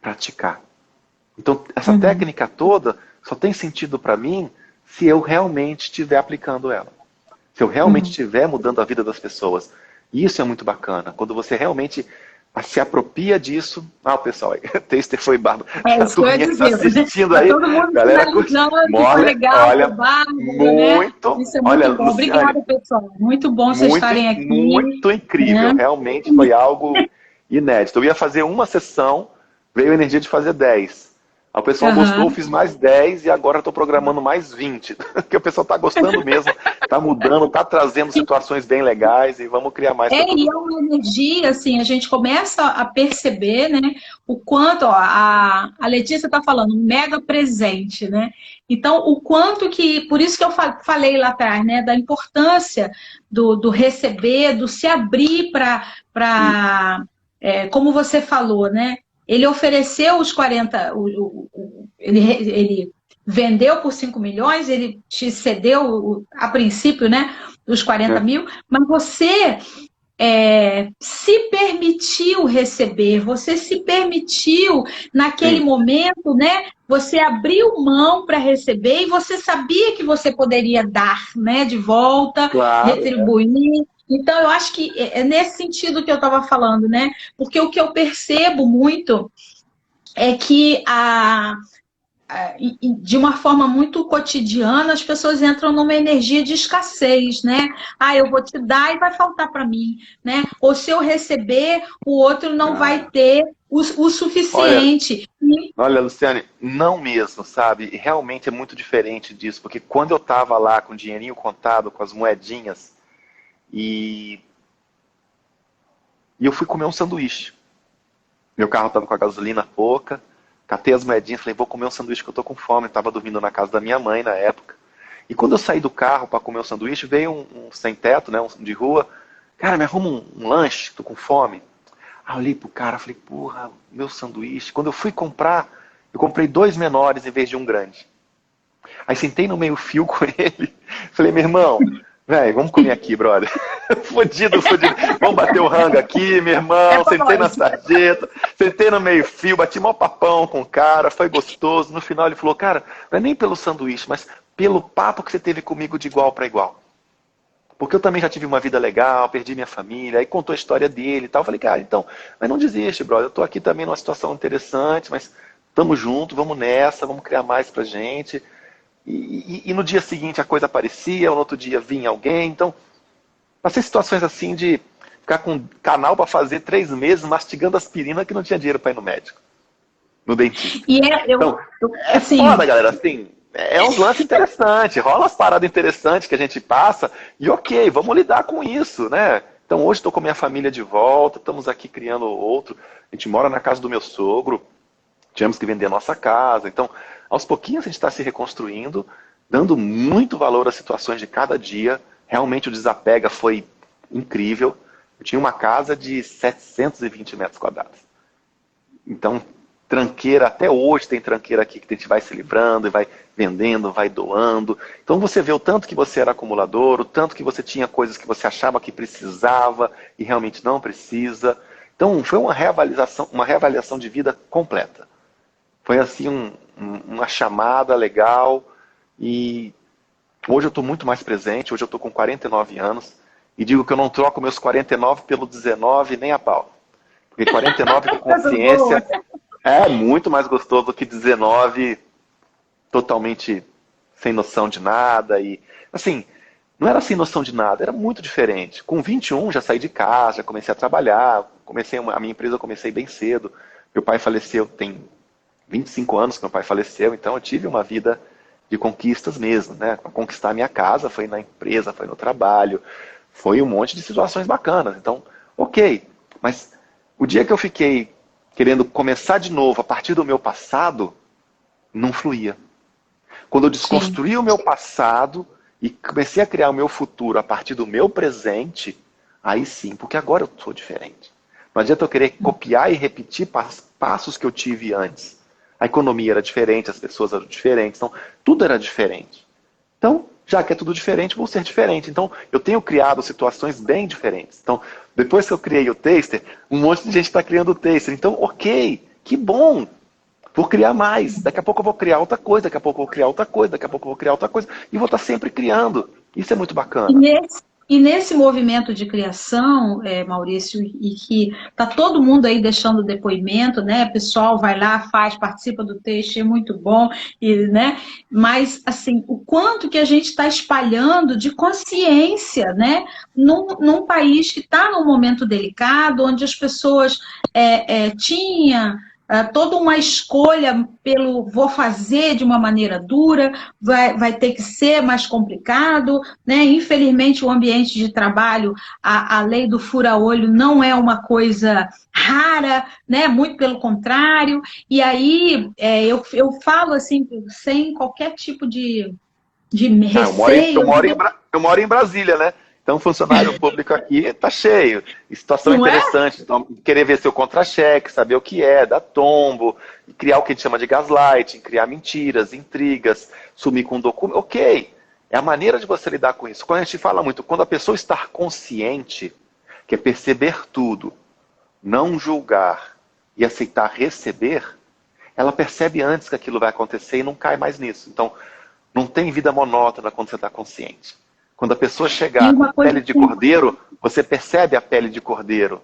praticar? Então, essa técnica toda só tem sentido para mim se eu realmente estiver aplicando ela. Se eu realmente estiver mudando a vida das pessoas. E isso é muito bacana. Quando você realmente se apropria disso. Ah, o pessoal, o taster foi bárbaro. É A isso que eu ia turminha que está dizer. assistindo Tá aí. todo mundo Galera, finalizando, ficou olha, legal, olha, foi bárbaro, né? muito, Isso é olha, muito bom. Luciane, Obrigada, pessoal. Muito bom vocês muito, estarem aqui, muito incrível. né? Realmente foi algo inédito. Eu ia fazer uma sessão, veio a energia de fazer 10. Aí o pessoal gostou, eu Aham. fiz mais 10 e agora estou programando mais 20. Porque o pessoal está gostando mesmo, está mudando, está trazendo situações bem legais e vamos criar mais para todo E é mundo. uma energia, assim, a gente começa a perceber, né, o quanto, ó, a Letícia está falando, um mega presente, né? Então, o quanto que, por isso que eu falei lá atrás, né, da importância do receber, do se abrir para, como você falou, né? Ele ofereceu os 40, ele vendeu por 5 milhões, ele te cedeu, a princípio, né, os 40 É. mil, mas você se permitiu receber, você se permitiu naquele Sim, momento, né? Você abriu mão para receber e você sabia que você poderia dar, né? De volta, claro. retribuir. Então, eu acho que é nesse sentido que eu estava falando, né? Porque o que eu percebo muito é que de uma forma muito cotidiana, as pessoas entram numa energia de escassez, né? Ah, eu vou te dar e vai faltar para mim, né? Ou se eu receber, o outro não vai Ah, ter o olha, suficiente. olha, Luciane, não mesmo, sabe? E realmente é muito diferente disso, porque quando eu estava lá com o dinheirinho contado, com as moedinhas, e, e eu fui comer um sanduíche. Meu carro estava com a gasolina pouca, catei as moedinhas, falei, vou comer um sanduíche que eu tô com fome. Estava dormindo na casa da minha mãe na época. E quando eu saí do carro para comer o sanduíche, veio um sem-teto, né, um de rua. Cara, me arruma um lanche, tô com fome. Aí eu olhei pro cara, falei, porra, meu sanduíche. Quando eu fui comprar, eu comprei 2 menores em vez de um grande. Aí sentei no meio fio com ele, falei, meu irmão, velho, vamos comer aqui, brother. Fodido, fodido. Vamos bater o rango aqui, meu É irmão. para Sentei na nós. sarjeta, sentei no meio fio, bati mó papão com o cara, foi gostoso. No final ele falou, cara, não é nem pelo sanduíche, mas pelo papo que você teve comigo de igual para igual. Porque eu também já tive uma vida legal, perdi minha família, aí contou a história dele e tal. Eu falei, cara, então, mas não desiste, brother. Eu tô aqui também numa situação interessante, mas tamo junto, vamos nessa, vamos criar mais pra gente. E no dia seguinte a coisa aparecia, no outro dia vinha alguém. Então, passei situações assim de ficar com canal para fazer 3 meses mastigando aspirina que não tinha dinheiro para ir no médico, no dentista. E Então, é assim, foda, galera. Assim, é uns lances interessantes, rola as paradas interessantes que a gente passa e ok, vamos lidar com isso, né? Então hoje estou com minha família de volta, estamos aqui criando outro. A gente mora na casa do meu sogro, tivemos que vender a nossa casa. Então, aos pouquinhos a gente está se reconstruindo, dando muito valor às situações de cada dia. Realmente o desapega foi incrível. Eu tinha uma casa de 720 metros quadrados. Então, tranqueira, até hoje tem tranqueira aqui que a gente vai se livrando e vai vendendo, vai doando. Então você vê o tanto que você era acumulador, o tanto que você tinha coisas que você achava que precisava e realmente não precisa. Então foi uma reavaliação de vida completa. Foi assim uma chamada legal e hoje eu estou muito mais presente, hoje eu estou com 49 anos e digo que eu não troco meus 49 pelo 19 nem a pau. Porque 49 com coisa boa. consciência é muito mais gostoso do que 19 totalmente sem noção de nada. E assim, não era sem noção de nada, era muito diferente. Com 21 já saí de casa, já comecei a trabalhar, a minha empresa eu comecei bem cedo. Meu pai faleceu, tem 25 anos que meu pai faleceu, então eu tive uma vida de conquistas mesmo, né? Conquistar a minha casa foi na empresa, foi no trabalho, foi um monte de situações bacanas. Então, ok, mas o dia que eu fiquei querendo começar de novo a partir do meu passado, não fluía. Quando eu Sim, desconstruí o meu passado e comecei a criar o meu futuro a partir do meu presente, aí sim, porque agora eu sou diferente. Não adianta eu querer copiar e repetir passos que eu tive antes. A economia era diferente, as pessoas eram diferentes, então tudo era diferente. Então, Já que é tudo diferente, vou ser diferente. Então, eu tenho criado situações bem diferentes. Então, depois que eu criei o Taster, um monte de gente está criando o Taster. Então, ok, que bom. Vou criar mais. Daqui a pouco eu vou criar outra coisa, daqui a pouco eu vou criar outra coisa, daqui a pouco eu vou criar outra coisa. E vou estar sempre criando. Isso é muito E bacana. nesse movimento de criação, Maurício, e que está todo mundo aí deixando depoimento, né? O pessoal vai lá, faz, participa do texto, é muito bom, e, né? Mas, assim, o quanto que a gente está espalhando de consciência, né? Num país que está num momento delicado, onde as pessoas tinham toda uma escolha pelo vou fazer de uma maneira dura, vai ter que ser mais complicado, né? Infelizmente, o ambiente de trabalho, a lei do fura-olho não é uma coisa rara, né? Muito pelo contrário. E aí eu falo assim, sem qualquer tipo de Ah, receio, eu moro em Brasília, né? Então, funcionário público aqui está cheio. E situação não é? interessante. Então, querer ver seu contra-cheque, saber o que é, dar tombo, criar o que a gente chama de gaslighting, criar mentiras, intrigas, sumir com documento. Ok, é a maneira de você lidar com isso. Quando a gente fala muito, quando a pessoa está consciente, que é perceber tudo, não julgar e aceitar receber, ela percebe antes que aquilo vai acontecer e não cai mais nisso. Então, não tem vida monótona quando você está consciente. Quando a pessoa E chegar com uma coisa pele de que cordeiro, você percebe a pele de cordeiro.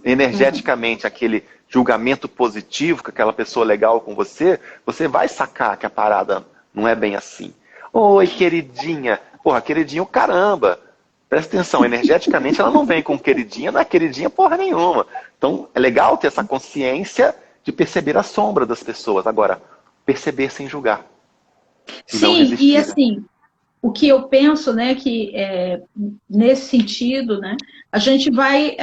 Energeticamente, aquele julgamento positivo com aquela pessoa legal com você, você vai sacar que a parada não é bem assim. Oi, queridinha. Porra, queridinho, caramba. Presta atenção, energeticamente ela não vem com queridinha, não é queridinha porra nenhuma. Então, é legal ter essa consciência de perceber a sombra das pessoas. Agora, perceber sem julgar e não sim, e resistir. assim, o que eu penso, né, que nesse sentido, né, a gente vai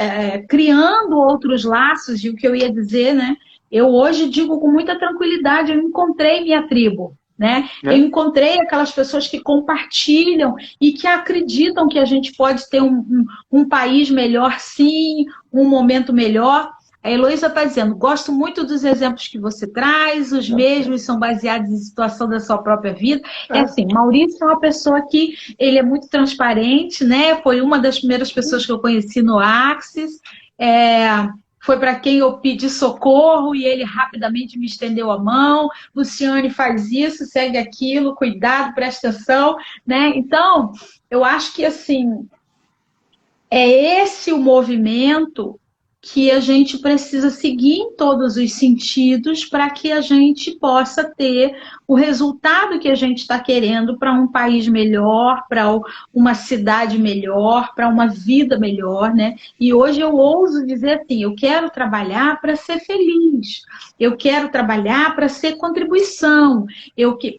criando outros laços, e o que eu ia dizer, né, eu hoje digo com muita tranquilidade, eu encontrei minha tribo, né, eu Né? encontrei aquelas pessoas que compartilham e que acreditam que a gente pode ter um país melhor, sim, um momento melhor. A Heloísa está dizendo, gosto muito dos exemplos que você traz, os mesmos são baseados em situação da sua própria vida. É É. assim, Maurício é uma pessoa que ele é muito transparente, né? Foi uma das primeiras pessoas que eu conheci no Axis. Foi para quem eu pedi socorro e ele rapidamente me estendeu a mão. Luciane faz isso, segue aquilo, cuidado, presta atenção, né? Então, eu acho que assim é esse o movimento que a gente precisa seguir em todos os sentidos para que a gente possa ter o resultado que a gente está querendo para um país melhor, para uma cidade melhor, para uma vida melhor, né? E hoje eu ouso dizer assim, eu quero trabalhar para ser feliz, eu quero trabalhar para ser contribuição,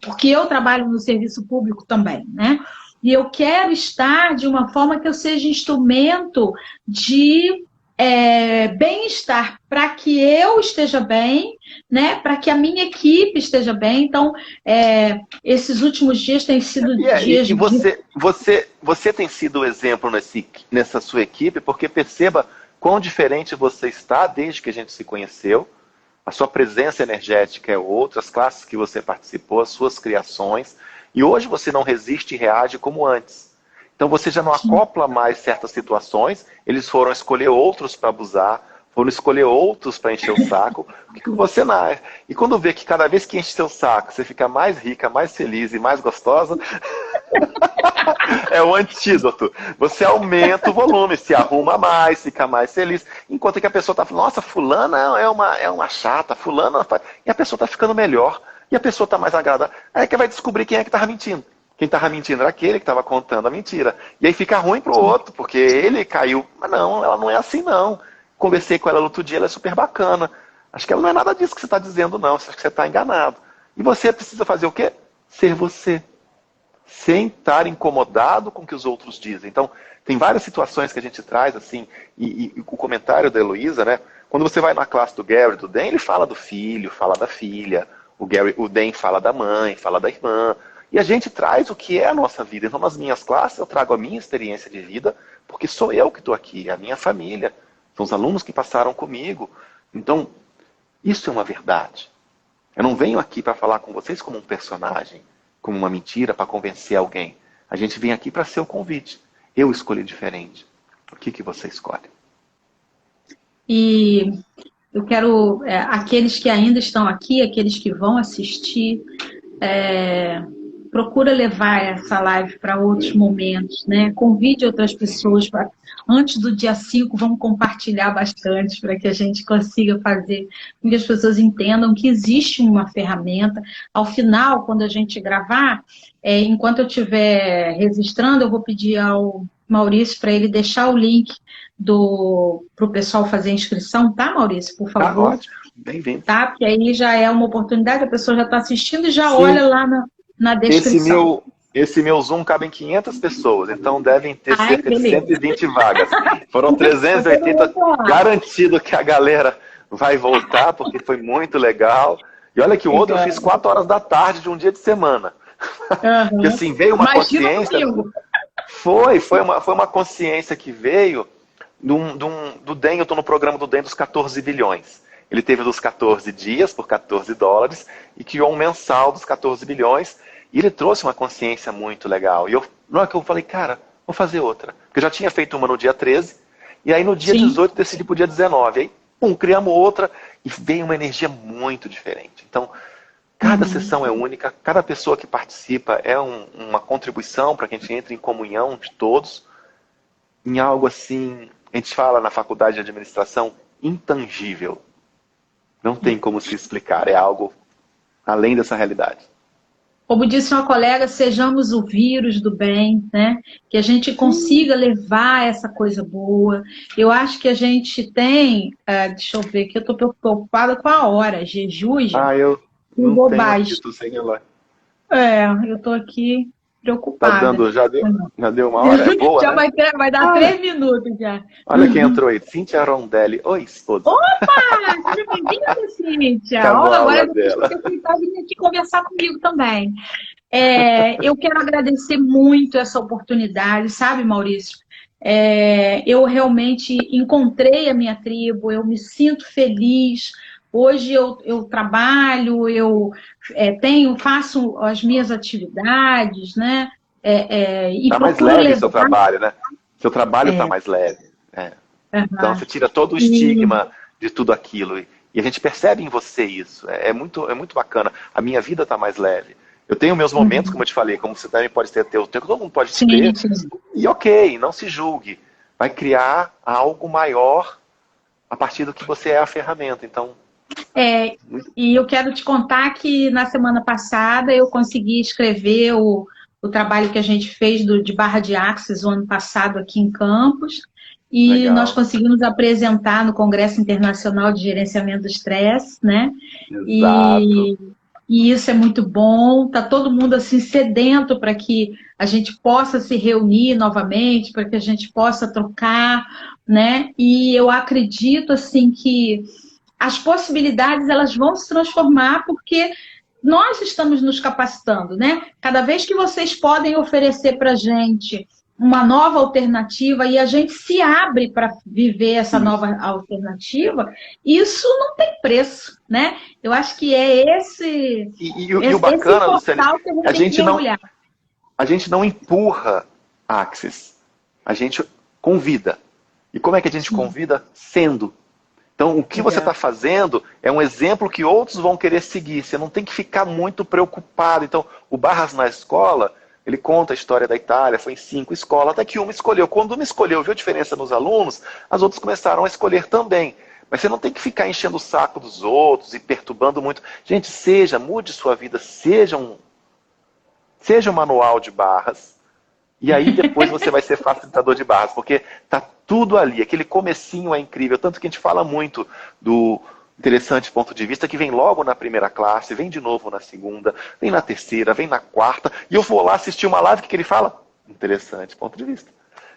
porque eu trabalho no serviço público também, né? E eu quero estar de uma forma que eu seja instrumento de bem-estar para que eu esteja bem, né? Para que a minha equipe esteja bem. Então, esses últimos dias têm sido dias E de. você tem sido o exemplo nessa sua equipe, porque perceba quão diferente você está desde que a gente se conheceu. A sua presença energética é outra, as classes que você participou, as suas criações. E hoje você não resiste e reage como antes. Então você já não acopla mais certas situações, eles foram escolher outros para abusar, foram escolher outros para encher o saco, porque você não. E quando vê que cada vez que enche seu saco, você fica mais rica, mais feliz e mais gostosa, é o antídoto. Você aumenta o volume, se arruma mais, fica mais feliz. Enquanto que a pessoa está falando, nossa, fulana é uma chata, fulana. E a pessoa está ficando melhor. E a pessoa está mais agradável. Aí que vai descobrir quem é que estava mentindo. Quem estava mentindo era aquele que estava contando a mentira. E aí fica ruim pro outro, porque ele caiu. Mas não, ela não é assim, não. Conversei com ela no outro dia, ela é super bacana. Acho que ela não é nada disso que você está dizendo, não. Acho que você está enganado. E você precisa fazer o quê? Ser você. Sem estar incomodado com o que os outros dizem. Então, tem várias situações que a gente traz, assim, e o comentário da Heloísa, né? Quando você vai na classe do Gary, do Dan, ele fala do filho, fala da filha, o Dan fala da mãe, fala da irmã, e a gente traz o que é a nossa vida. Então, nas minhas classes, eu trago a minha experiência de vida, porque sou eu que estou aqui, a minha família, são os alunos que passaram comigo. Então, isso é uma verdade. Eu não venho aqui para falar com vocês como um personagem, como uma mentira para convencer alguém. A gente vem aqui para ser o convite. Eu escolhi diferente. O que você escolhe? E eu quero, aqueles que ainda estão aqui, aqueles que vão assistir, procura levar essa live para outros momentos, né? Convide outras pessoas para, antes do dia 5, vamos compartilhar bastante para que a gente consiga fazer com que as pessoas entendam que existe uma ferramenta. Ao final, quando a gente gravar, enquanto eu estiver registrando, eu vou pedir ao Maurício para ele deixar o link para o pessoal fazer a inscrição, tá, Maurício? Por Tá favor. ótimo, bem-vindo. Tá? Porque aí já é uma oportunidade, a pessoa já está assistindo e já Sim. olha lá na descrição. Esse meu Zoom cabe em 500 pessoas, então devem ter cerca de 120 vagas. Foram 380, garantido que a galera vai voltar, porque foi muito legal. E olha que o outro eu fiz 4 horas da tarde de um dia de semana. Porque assim, veio uma consciência... Foi uma consciência que veio do DEM, eu estou no programa do DEM dos 14 bilhões. Ele teve dos 14 dias por 14 dólares e criou um mensal dos 14 bilhões. E ele trouxe uma consciência muito legal. E na hora que eu falei, cara, vou fazer outra. Porque eu já tinha feito uma no dia 13, e aí no dia 18 decidi pro dia 19. Aí, criamos outra e veio uma energia muito diferente. Então, cada sessão é única, cada pessoa que participa é uma contribuição para que a gente entre em comunhão de todos, em algo assim, a gente fala na faculdade de administração, intangível. Não tem como se explicar, é algo além dessa realidade. Como disse uma colega, sejamos o vírus do bem, né? Que a gente consiga levar essa coisa boa. Eu acho que a gente tem... deixa eu ver aqui, eu estou preocupada com a hora. Jesus. Eu não bobagem. Tenho aqui, tu sem lá. Eu estou aqui preocupada. Tá dando, já deu uma hora, é boa, já né? vai dar 3 minutos já. Olha quem entrou aí, Cíntia Rondelli. Oi, esposa. Opa! Seja bem-vinda, Cíntia. Agora você vir aqui conversar comigo também. Eu quero agradecer muito essa oportunidade, sabe, Maurício? Eu realmente encontrei a minha tribo, eu me sinto feliz. Hoje eu trabalho, faço as minhas atividades, né? Tá mais leve o seu trabalho, né? Seu trabalho tá mais leve. Então você tira todo o estigma de tudo aquilo. E a gente percebe em você isso. É muito bacana. A minha vida tá mais leve. Eu tenho meus momentos, como eu te falei, como você também pode ter o teu, todo mundo pode ter. E ok, não se julgue. Vai criar algo maior a partir do que você é a ferramenta. Então. E eu quero te contar que na semana passada eu consegui escrever o trabalho que a gente fez de Barra de Axis o ano passado aqui em Campos. E legal. Nós conseguimos apresentar no Congresso Internacional de Gerenciamento do Estresse, né? Exato. E isso é muito bom, tá todo mundo assim sedento para que a gente possa se reunir novamente, para que a gente possa trocar, né? E eu acredito assim que as possibilidades elas vão se transformar porque nós estamos nos capacitando, né? Cada vez que vocês podem oferecer para a gente uma nova alternativa e a gente se abre para viver essa nova alternativa, isso não tem preço, né? Eu acho que é esse o bacana, Luciane, a gente não empurra Axis, a gente convida. E como é que a gente convida? Sendo. Então, o que você está fazendo é um exemplo que outros vão querer seguir. Você não tem que ficar muito preocupado. Então, o Barras na Escola, ele conta a história da Itália, foi em 5 escolas, até que uma escolheu. Quando uma escolheu, viu a diferença nos alunos, as outras começaram a escolher também. Mas você não tem que ficar enchendo o saco dos outros e perturbando muito. Gente, mude sua vida, seja um manual de barras. E aí depois você vai ser facilitador de barras, porque tá tudo ali. Aquele comecinho é incrível. Tanto que a gente fala muito do interessante ponto de vista, que vem logo na primeira classe, vem de novo na segunda, vem na terceira, vem na quarta. E eu vou lá assistir uma live que ele fala, interessante ponto de vista.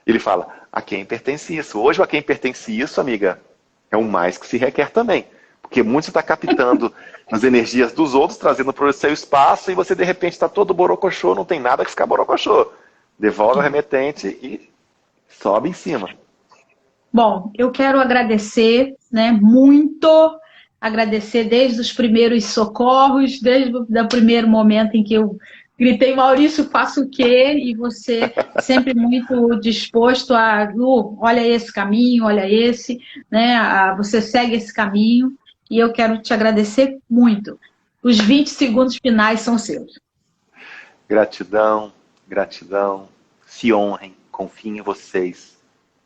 Ele fala, a quem pertence isso? Hoje a quem pertence isso, amiga, é o mais que se requer também. Porque muito você está captando as energias dos outros, trazendo para o seu espaço, e você de repente está todo borocochô, não tem nada que ficar borocochô. Devolve o remetente e sobe em cima. Bom, eu quero agradecer, né, muito, agradecer desde os primeiros socorros, desde o primeiro momento em que eu Gritei, Maurício, faço o quê? E você sempre muito disposto a, Lu, olha esse caminho, olha esse, né? Você segue esse caminho e eu quero te agradecer muito. Os 20 segundos finais são seus. Gratidão, gratidão. Se honrem, confiem em vocês.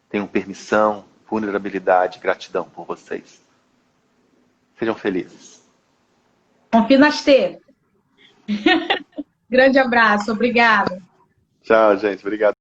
Tenham permissão, vulnerabilidade, gratidão por vocês. Sejam felizes. Confie nas T. Grande abraço, obrigada. Tchau, gente. Obrigado.